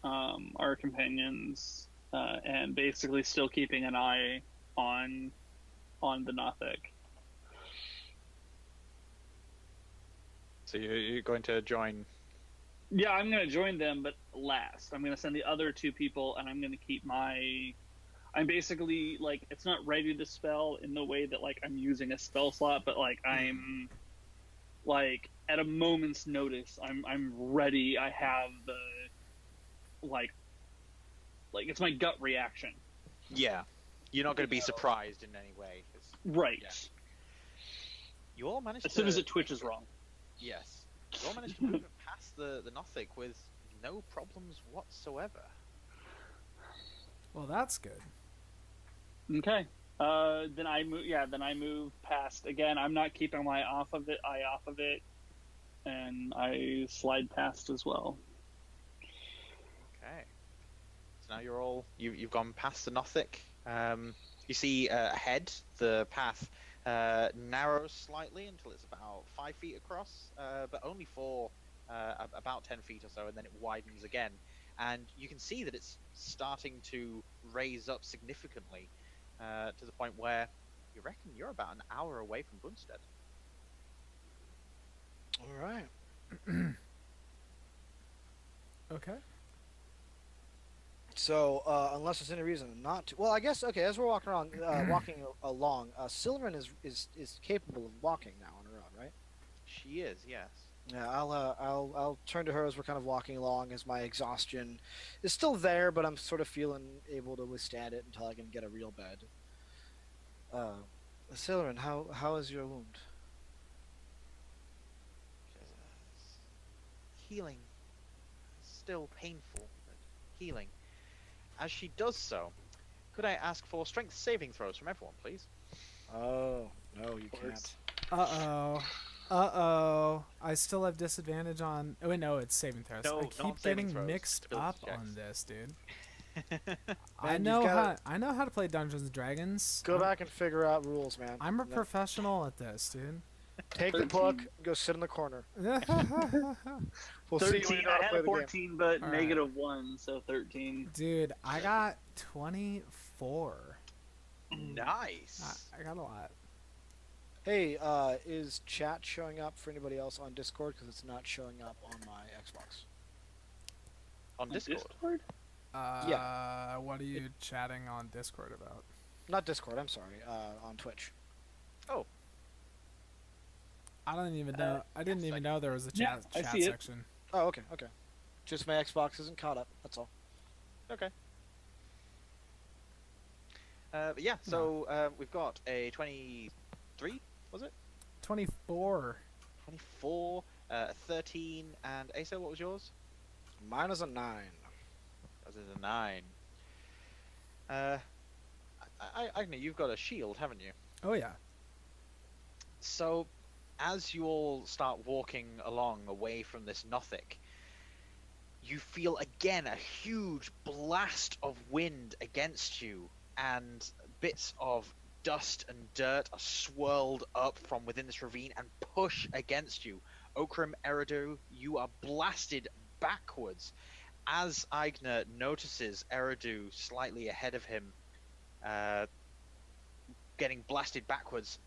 our companions, and basically still keeping an eye on the Nothic. So you're going to join? Yeah, I'm gonna join them, but last. I'm gonna send the other two people, and I'm gonna keep I'm basically it's not ready to spell in the way that I'm using a spell slot, but I'm at a moment's notice. I'm ready. I have the it's my gut reaction. Yeah, you're not going to be surprised in any way. Right. Yeah. You all managed as soon as it twitches wrong. Yes. You all managed to move it past the Nothic with no problems whatsoever. Well, that's good. Okay. Then I move. Yeah. Then I move past again. I'm not keeping my eye off of it, and I slide past as well. Okay. So now you're all you've gone past the Nothic. You see ahead the path narrows slightly until it's about 5 feet across, but only for about 10 feet or so, and then it widens again. And you can see that it's starting to raise up significantly to the point where you reckon you're about an hour away from Bunstead. All right. Okay. So, unless there's any reason not to, well, I guess as we're walking along, Silverin is capable of walking now on her own, right? She is, yes. Yeah, I'll turn to her as we're kind of walking along, as my exhaustion is still there, but I'm sort of feeling able to withstand it until I can get a real bed. Silverin, how is your wound? Healing. still painful, but healing. As she does so, could I ask for strength saving throws from everyone, please? Oh, no, you course. can't. Uh-oh. I still have disadvantage on... Oh, wait, no, it's saving throws. No, I not keep saving getting throws, mixed ability up checks. on this, dude. Man, I know how to play Dungeons and Dragons. Go back and figure out rules, man. I'm a And then professional at this, dude. Take the 13. book, go sit in the corner. We'll see when 13. you know how I to had play a the game. 14, but All right. -1, so 13. Dude, I got 24. Nice. I got a lot. Hey, is chat showing up for anybody else on Discord? Because it's not showing up on my Xbox. On Discord. What are you chatting on Discord about? Not Discord, I'm sorry. On Twitch. Oh, I don't even know. I didn't even know there was a Yeah, chat I see it. section. Oh, okay, okay. Just my Xbox isn't caught up, that's all. okay. But yeah, so we've got a 23, was it? 24. 24, 13, and Asa, what was yours? Mine is a 9. That is a 9. Eigner, you've got a shield, haven't you? Oh yeah. So, as you all start walking along away from this Nothic, you feel again a huge blast of wind against you, and bits of dust and dirt are swirled up from within this ravine and push against you. Okrim, Eridu, you are blasted backwards. As Eigner notices Eridu slightly ahead of him, getting blasted backwards,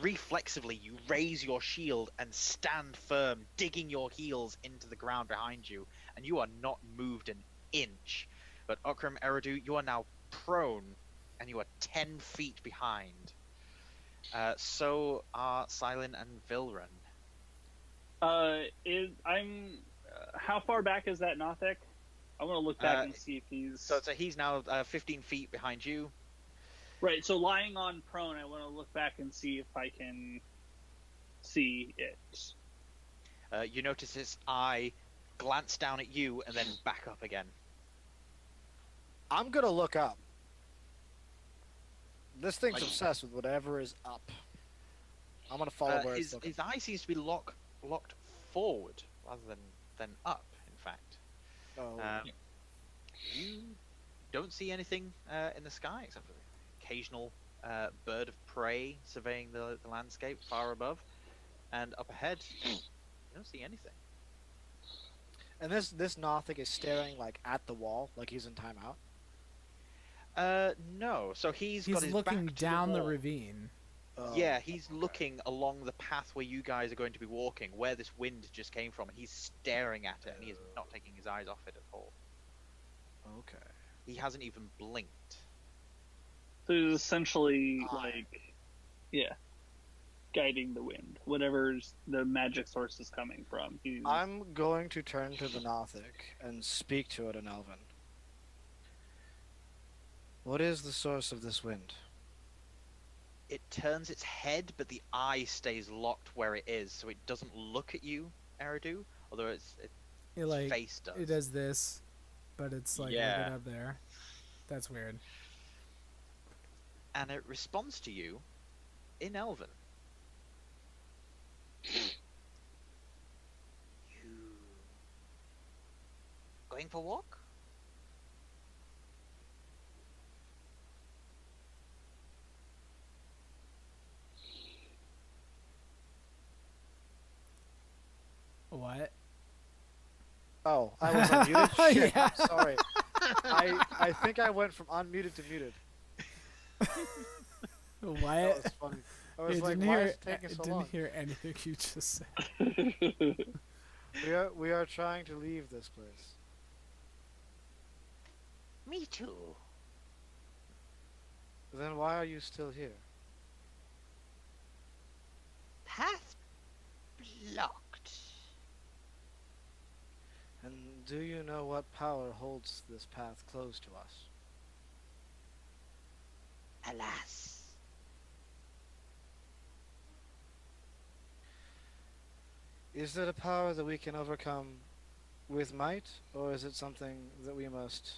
reflexively you raise your shield and stand firm, digging your heels into the ground behind you, and you are not moved an inch. But Okrim, Eridu, you are now prone, and you are 10 feet behind. So are Silent and Vilren. How far back is that Nothic? I want to look back and see if he's... So he's now 15 feet behind you. Right, so lying on prone, I want to look back and see if I can see it. You notice his eye glance down at you and then back up again. I'm gonna look up. This thing's obsessed with whatever is up. I'm gonna follow where it's looking. His eye seems to be locked forward rather than up, in fact. Oh, You don't see anything in the sky except for the occasional bird of prey surveying the landscape far above, and up ahead you don't see anything. and this Nothic is staring like at the wall, like he's in timeout. No. So he's got his looking back to down the wall. ravine. Oh, Yeah, he's looking along the path where you guys are going to be walking, where this wind just came from, and he's staring at it, and he is not taking his eyes off it at all. Okay. He hasn't even blinked. So he's essentially, guiding the wind. Whatever's the magic source is coming from. I'm going to turn to the Nothic and speak to it in Elven. What is the source of this wind? It turns its head, but the eye stays locked where it is, so it doesn't look at you, Eridu, although its face does. It does this, but it's like Yeah. looking up there. That's weird. And it responds to you in Elven. You going for a walk? What? Oh, I was unmuted? Shit, Yeah. I'm sorry. I think I went from unmuted to muted. What? That was funny. I was like, why is it taking so didn't long? hear anything you just said. We are trying to leave this place. Me too. Then why are you still here? Path blocked. And do you know what power holds this path closed to us? Alas. Is it a power that we can overcome with might, or is it something that we must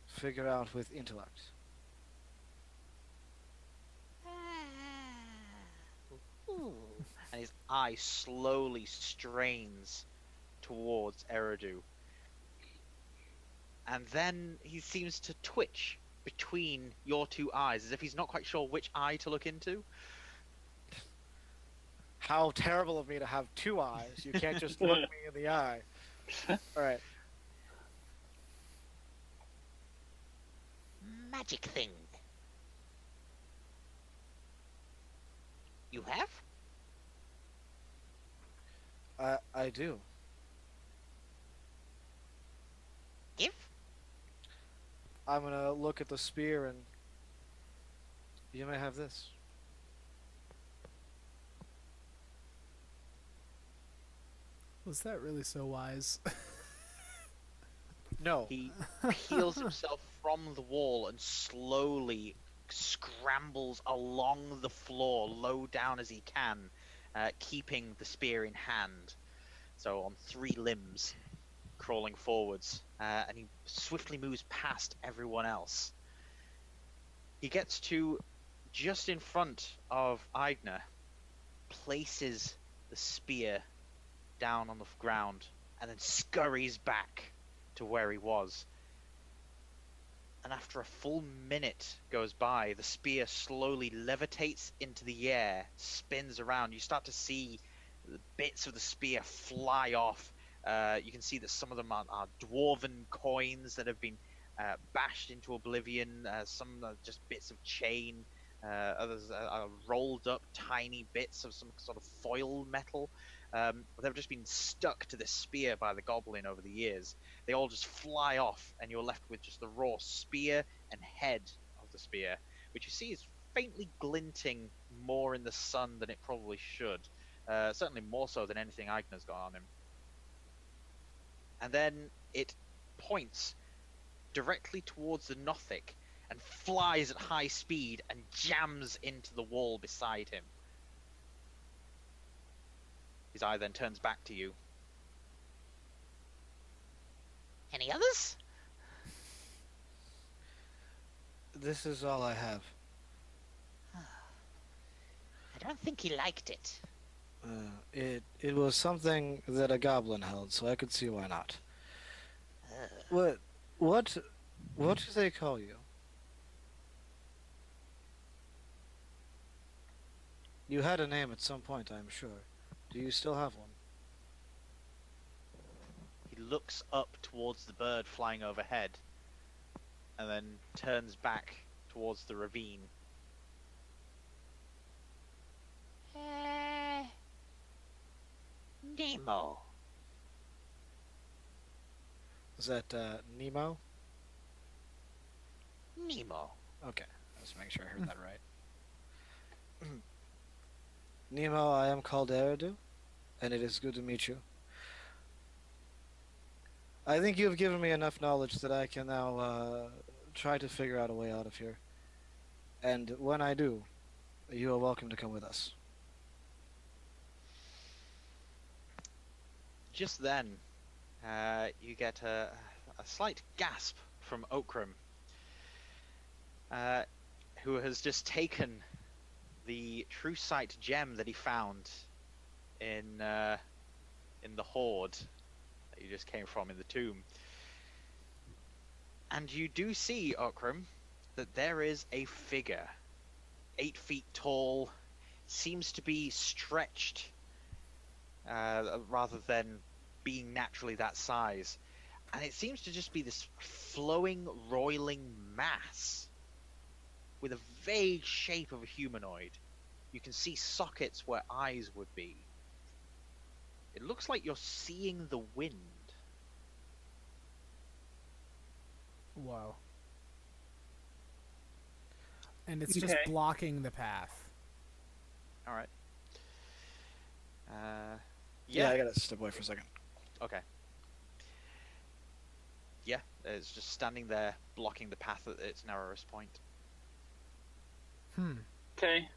figure out with intellect? Ooh. And his eye slowly strains towards Eridu. And then he seems to twitch between your two eyes, as if he's not quite sure which eye to look into. How terrible of me to have two eyes. You can't just look me in the eye. Alright. Magic thing. You have? I do. Give? I'm gonna look at the spear and you may have this. Was that really so wise? No. He peels himself from the wall and slowly scrambles along the floor, low down as he can, keeping the spear in hand. So on three limbs, crawling forwards, and he swiftly moves past everyone else. He gets to just in front of Eigner, places the spear down on the ground, and then scurries back to where he was. And after a full minute goes by, the spear slowly levitates into the air, spins around. You start to see the bits of the spear fly off. You can see that some of them are dwarven coins that have been bashed into oblivion. Some are just bits of chain. Others are rolled up tiny bits of some sort of foil metal. They've just been stuck to this spear by the goblin over the years. They all just fly off, and you're left with just the raw spear and head of the spear, which you see is faintly glinting more in the sun than it probably should. Certainly more so than anything Eigner's got on him. And then it points directly towards the Nothic and flies at high speed and jams into the wall beside him. His eye then turns back to you. Any others? This is all I have. I don't think he liked it. It was something that a goblin held, so I could see why not. What do they call you? You had a name at some point, I'm sure. Do you still have one? He looks up towards the bird flying overhead, and then turns back towards the ravine. Nemo. Was that Nemo? Nemo. Okay, let's make sure I heard that right. Nemo, I am called Eridu, and it is good to meet you. I think you have given me enough knowledge that I can now try to figure out a way out of here. And when I do, you are welcome to come with us. Just then, you get a slight gasp from Okrim, who has just taken the true sight gem that he found in the hoard that you just came from in the tomb. And you do see, Okrim, that there is a figure, 8 feet tall, seems to be stretched rather than being naturally that size. And it seems to just be this flowing, roiling mass with a vague shape of a humanoid. You can see sockets where eyes would be. It looks like you're seeing the wind. Wow. And it's just blocking the path. Alright. Yeah, I gotta step away for a second. Okay. Yeah, it's just standing there, blocking the path at its narrowest point. Okay.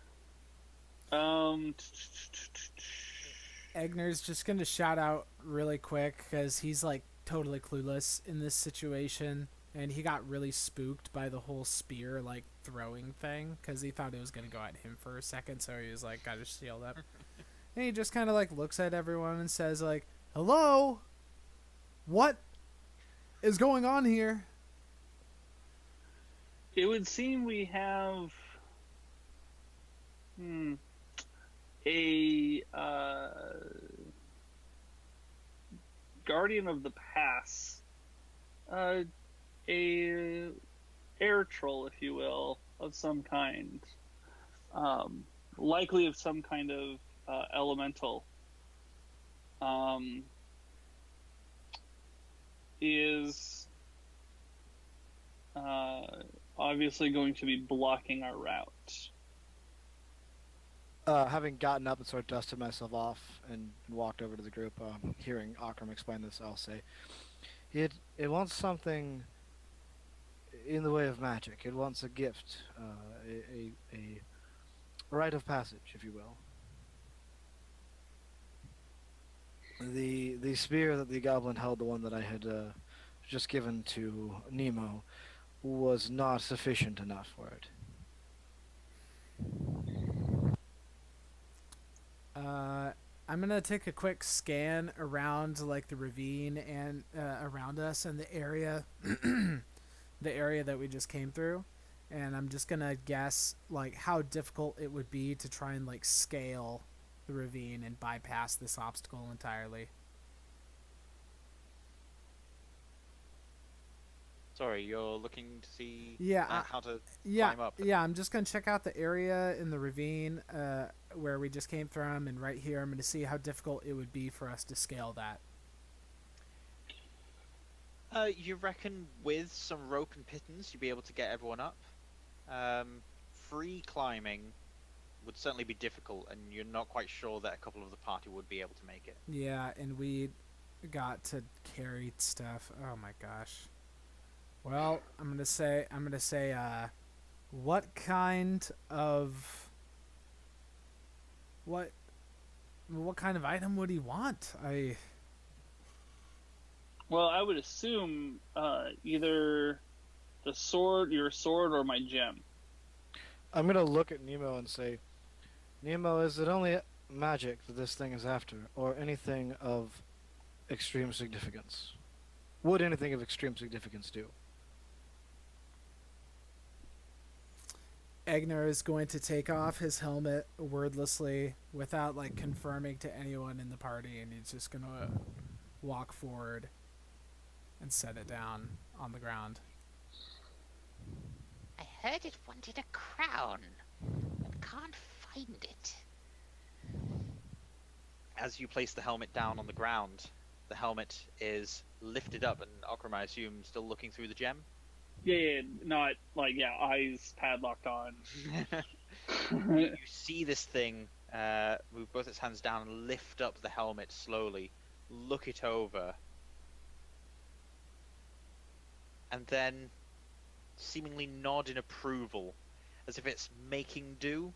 Eigner's just gonna shout out really quick because he's like totally clueless in this situation, and he got really spooked by the whole spear like throwing thing because he thought it was gonna go at him for a second, so he was like, "Gotta shield up." And he just kind of like looks at everyone and says like, "Hello, what is going on here?" It would seem we have a guardian of the pass, a air troll, if you will, of some kind, likely of some kind of elemental, is obviously going to be blocking our route. Having gotten up and sort of dusted myself off and walked over to the group, hearing Okrim explain this, I'll say, it wants something in the way of magic. It wants a gift, a rite of passage, if you will. The spear that the goblin held, the one that I had just given to Nemo, was not sufficient enough for it. I'm gonna take a quick scan around like the ravine and around us and the area, the area that we just came through, and I'm just gonna guess like how difficult it would be to try and like scale the ravine and bypass this obstacle entirely. Sorry, you're looking to see how to Yeah, climb up. yeah. I'm just gonna check out the area in the ravine where we just came from, and right here, I'm gonna see how difficult it would be for us to scale that. You reckon with some rope and pittance you'd be able to get everyone up? Free climbing would certainly be difficult, and you're not quite sure that a couple of the party would be able to make it. Yeah, and we got to carry stuff. Oh my gosh. Well, I'm gonna say, what kind of what kind of item would he want? Well, I would assume either the sword, your sword, or my gem. I'm gonna look at Nemo and say, Nemo, is it only magic that this thing is after, or anything of extreme significance? Would anything of extreme significance do? Eigner is going to take off his helmet wordlessly without like confirming to anyone in the party, and he's just gonna walk forward and set it down on the ground. I heard it wanted a crown, but can't find it. As you place the helmet down on the ground, the helmet is lifted up, and Okrim, I assume, still looking through the gem? Yeah, not like, eyes padlocked on. You see this thing move both its hands down and lift up the helmet slowly, look it over, and then seemingly nod in approval, as if it's making do.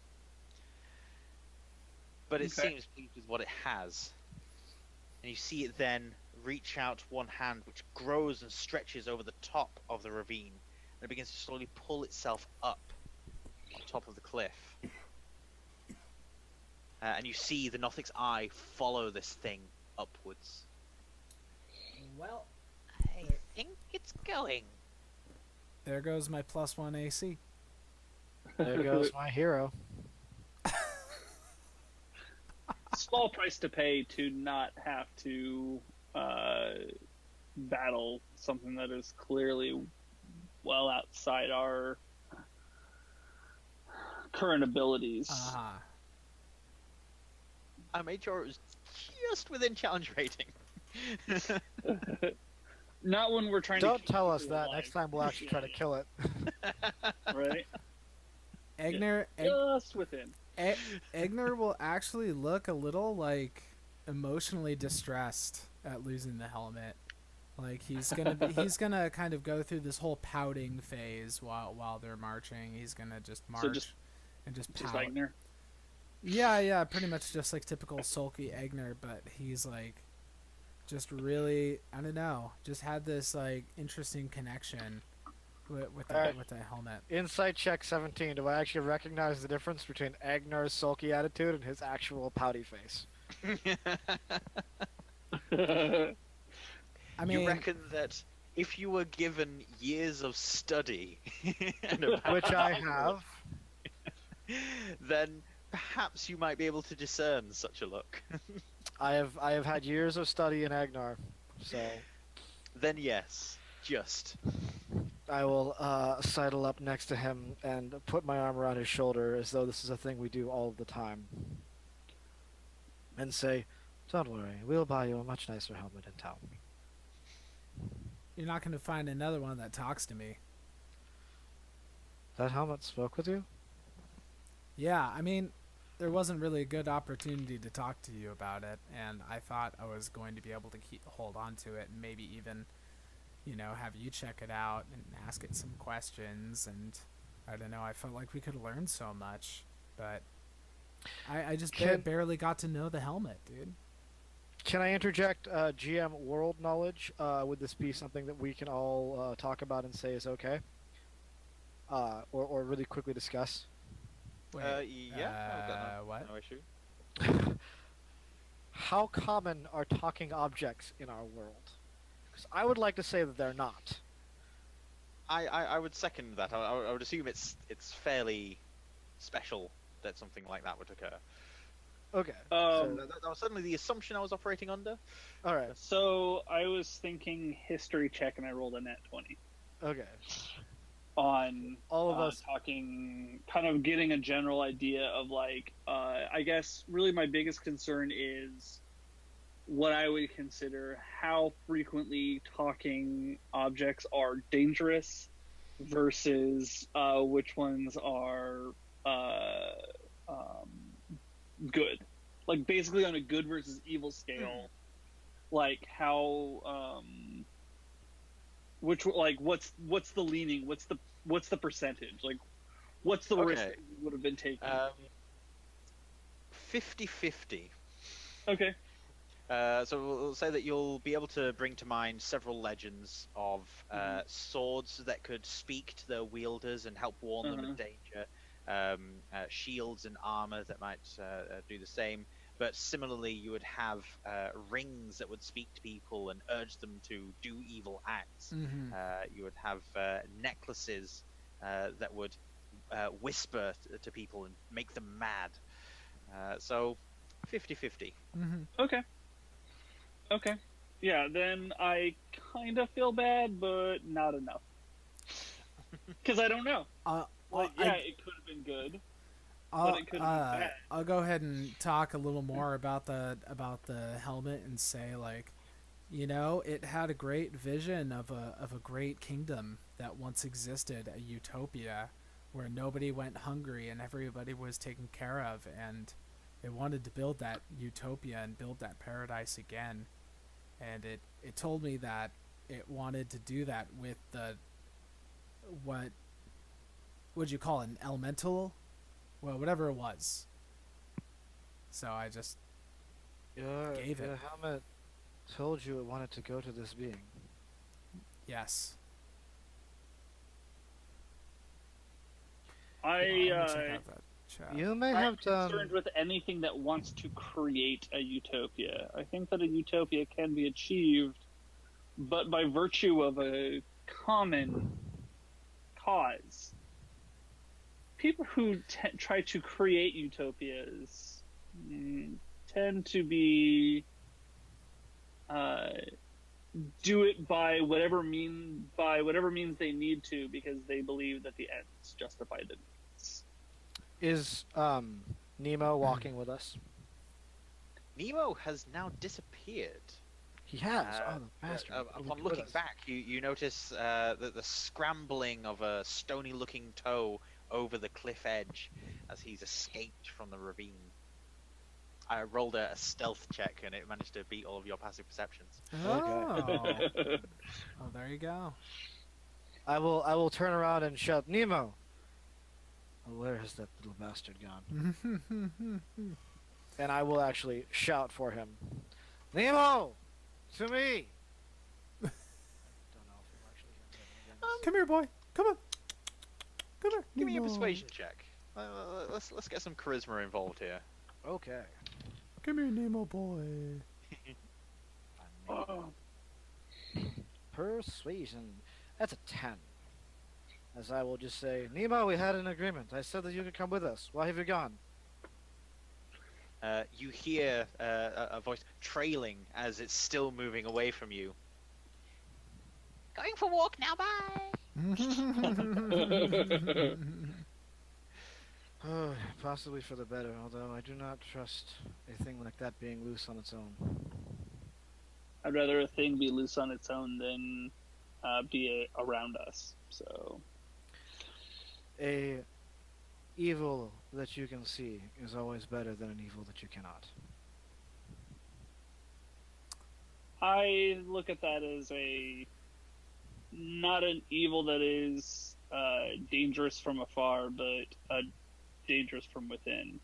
But it seems pleased with what it has. And you see it then reach out one hand, which grows and stretches over the top of the ravine, and it begins to slowly pull itself up on top of the cliff. And you see the Nothic's eye follow this thing upwards. Well, I think it's going. there goes my +1 AC. There goes my hero. Small price to pay to not have to battle something that is clearly well outside our current abilities. I made sure it was just within challenge rating. Not when we're trying Don't to tell us keep that. alive. Next time we'll actually try to kill it. Right? Eigner, Just within. Eigner will actually look a little like emotionally distressed at losing the helmet. Like he's gonna kind of go through this whole pouting phase while they're marching. He's gonna just march just and just Just pout. Eigner. Yeah, pretty much just like typical sulky Eigner, but he's like just really, I don't know, just had this like interesting connection with Alright. with the helmet. Insight check 17. Do I actually recognize the difference between Agnar's sulky attitude and his actual pouty face? I mean, you reckon that if you were given years of study, and Which I have. then perhaps you might be able to discern such a look. I have had years of study in Agnar, so Then yes, just. I will sidle up next to him and put my arm around his shoulder as though this is a thing we do all of the time, and say, "Don't worry, we'll buy you a much nicer helmet in town." you're not going to find another one that talks to me. That helmet spoke with you? Yeah, I mean, there wasn't really a good opportunity to talk to you about it, and I thought I was going to be able to hold on to it and maybe even, have you check it out and ask it some questions, and I don't know, I felt like we could learn so much, but I just barely got to know the helmet, dude. Can I interject GM world knowledge? Would this be something that we can all talk about and say is okay? Or really quickly discuss? Yeah, I've got what? no issue. How common are talking objects in our world? Because I would like to say that they're not. I would second that. I would assume it's fairly special that something like that would occur. Okay. So that was certainly the assumption I was operating under. All right. So I was thinking history check, and I rolled a nat 20 Okay. on All of us. talking, kind of getting a general idea of like, I guess really my biggest concern is what I would consider how frequently talking objects are dangerous versus which ones are good. Like basically on a good versus evil scale, like how what's the leaning, what's the percentage, like what's the risk that you would have been taking? 50-50. Okay. So we'll say that you'll be able to bring to mind several legends of swords that could speak to their wielders and help warn them of danger. Shields and armor that might do the same. But similarly, you would have rings that would speak to people and urge them to do evil acts. Mm-hmm. You would have necklaces that would whisper to people and make them mad. So 50-50. Mm-hmm. Okay. Yeah, then I kind of feel bad, but not enough. Because I don't know. Well, it could have been good, but it could have been bad. I'll go ahead and talk a little more about the helmet and say, like, it had a great vision of a great kingdom that once existed, a utopia where nobody went hungry and everybody was taken care of, and it wanted to build that utopia and build that paradise again. And it told me that it wanted to do that with what would you call it, an elemental? Well, whatever it was. So I just gave it. Your helmet told you it wanted to go to this being. Yes. I check out that chat. You may I'm have done. concerned with anything that wants to create a utopia. I think that a utopia can be achieved, but by virtue of a common cause. People who try to create utopias tend to be do it by whatever means they need to, because they believe that the ends justify the means. Is Nemo walking with us? Nemo has now disappeared. He has. Oh, the bastard! Upon looking back, you notice the scrambling of a stony-looking toe over the cliff edge as he's escaped from the ravine. I rolled a stealth check and it managed to beat all of your passive perceptions. Oh. Oh, there you go. I will turn around and shout, Nemo. Where has that little bastard gone? And I will actually shout for him. Nemo! To me! Don't know if he'll actually hear me. Come here, boy. Come on. Come here. Give me a Nemo. persuasion check. Let's get some charisma involved here. Okay. Come here, Nemo boy. Persuasion. That's a 10. As I will just say, Nemo, we had an agreement. I said that you could come with us. Why have you gone? You hear a voice trailing as it's still moving away from you. Going for a walk now, bye. Oh, possibly for the better, although I do not trust a thing like that being loose on its own. I'd rather a thing be loose on its own than be around us. So A evil that you can see is always better than an evil that you cannot. I look at that as not an evil that is dangerous from afar, but dangerous from within.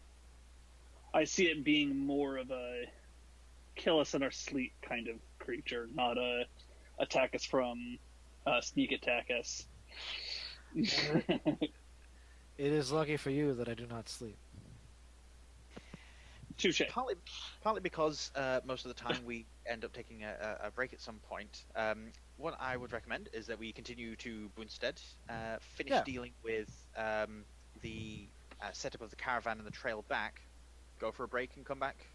I see it being more of a kill us in our sleep kind of creature, not a attack us from sneak attack us. It is lucky for you that I do not sleep. Touche. Partly because most of the time we end up taking a break at some point. What I would recommend is that we continue to Bunstead, finish dealing with the setup of the caravan and the trail back, go for a break and come back,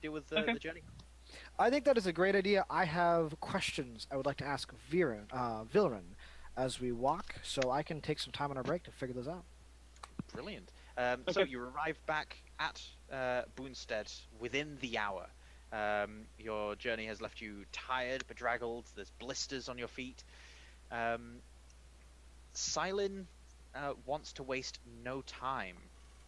deal with the journey. I think that is a great idea. I have questions I would like to ask Vilren as we walk, so I can take some time on our break to figure this out. Brilliant. So you arrive back at Bunstead within the hour. Your journey has left you tired, bedraggled. There's blisters on your feet. Silin wants to waste no time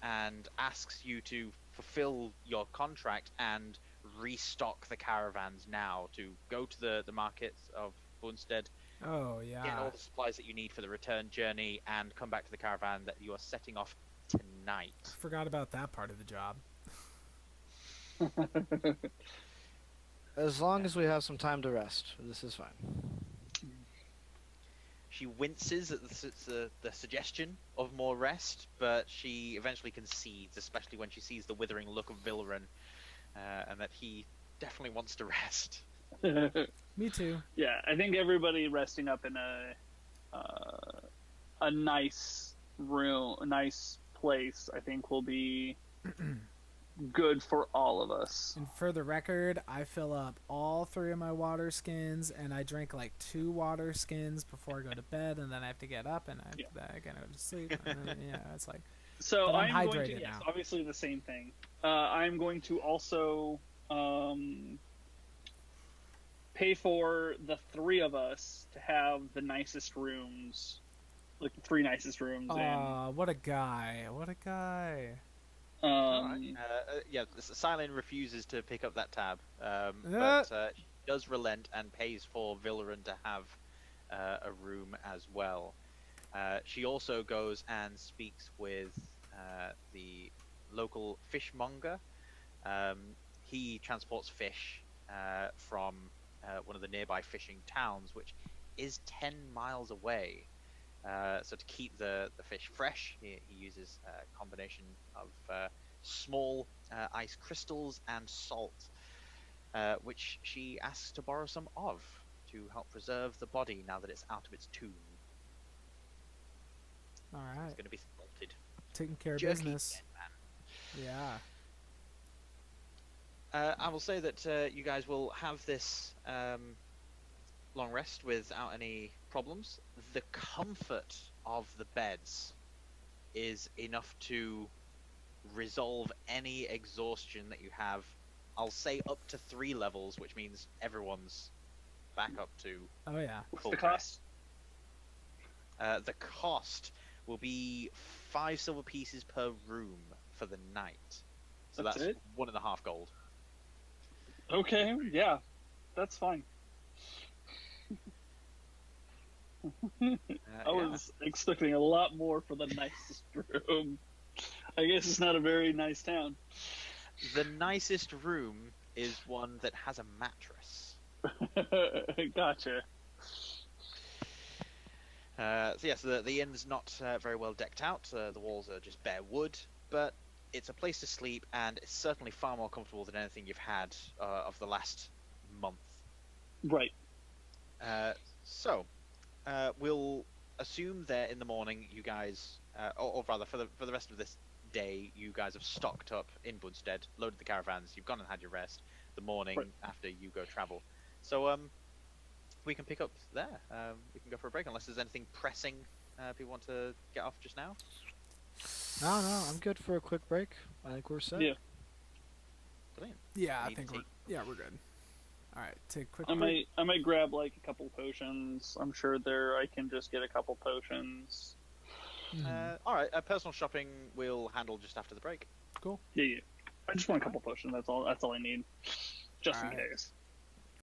and asks you to fulfill your contract and restock the caravans now to go to the markets of Bunstead, Oh, yeah. get all the supplies that you need for the return journey, and come back to the caravan that you are setting off tonight. Forgot about that part of the job. As long as we have some time to rest, this is fine. She winces at the suggestion of more rest, but she eventually concedes, especially when she sees the withering look of Vilren, and that he definitely wants to rest. Me too. Yeah, I think everybody resting up in a nice room, a nice place, I think will be good for all of us. And for the record, I fill up all 3 of my water skins, and I drink like 2 water skins before I go to bed, and then I have to get up, and I gotta go to sleep. And then, it's like. So But I'm I'm going hydrated to, yes, now. obviously the same thing. I'm going to also pay for the 3 of us to have the nicest rooms, like the 3 nicest rooms. Aw, what a guy! What a guy! Silene refuses to pick up that tab, but she does relent and pays for Vilren to have a room as well. She also goes and speaks with the local fishmonger. He transports fish from one of the nearby fishing towns, which is 10 miles away. So to keep the fish fresh, he uses a combination of small ice crystals and salt, which she asks to borrow some of to help preserve the body now that it's out of its tomb. All right, It's going to be salted. taking care of Jerky business. again, man. Yeah. I will say that you guys will have this long rest without any problems. The comfort of the beds is enough to resolve any exhaustion that you have. I'll say up to 3 levels, which means everyone's back up to Oh yeah. What's full the cost? rest. The cost will be 5 silver pieces per room for the night. So That's that's it? 1.5 gold. Okay, yeah, that's fine. I was expecting a lot more for the nicest room. I guess it's not a very nice town. The nicest room is one that has a mattress. Gotcha. So the inn's not very well decked out. The walls are just bare wood, but it's a place to sleep, and it's certainly far more comfortable than anything you've had of the last month. Right. So we'll assume that in the morning you guys, or rather for the rest of this day, you guys have stocked up in Budstead, loaded the caravans, you've gone and had your rest. The morning after you go travel, so we can pick up there. We can go for a break unless there's anything pressing people want to get off just now. No, I'm good for a quick break. I think we're set. Yeah. Brilliant. Yeah, I Need think tea? we're good. All right, take a quick I break. might grab like a couple potions. I'm sure I can just get a couple potions. All right. Personal shopping we'll handle just after the break. Cool. Yeah. I just want a couple potions. That's all I need, just in Alright. case.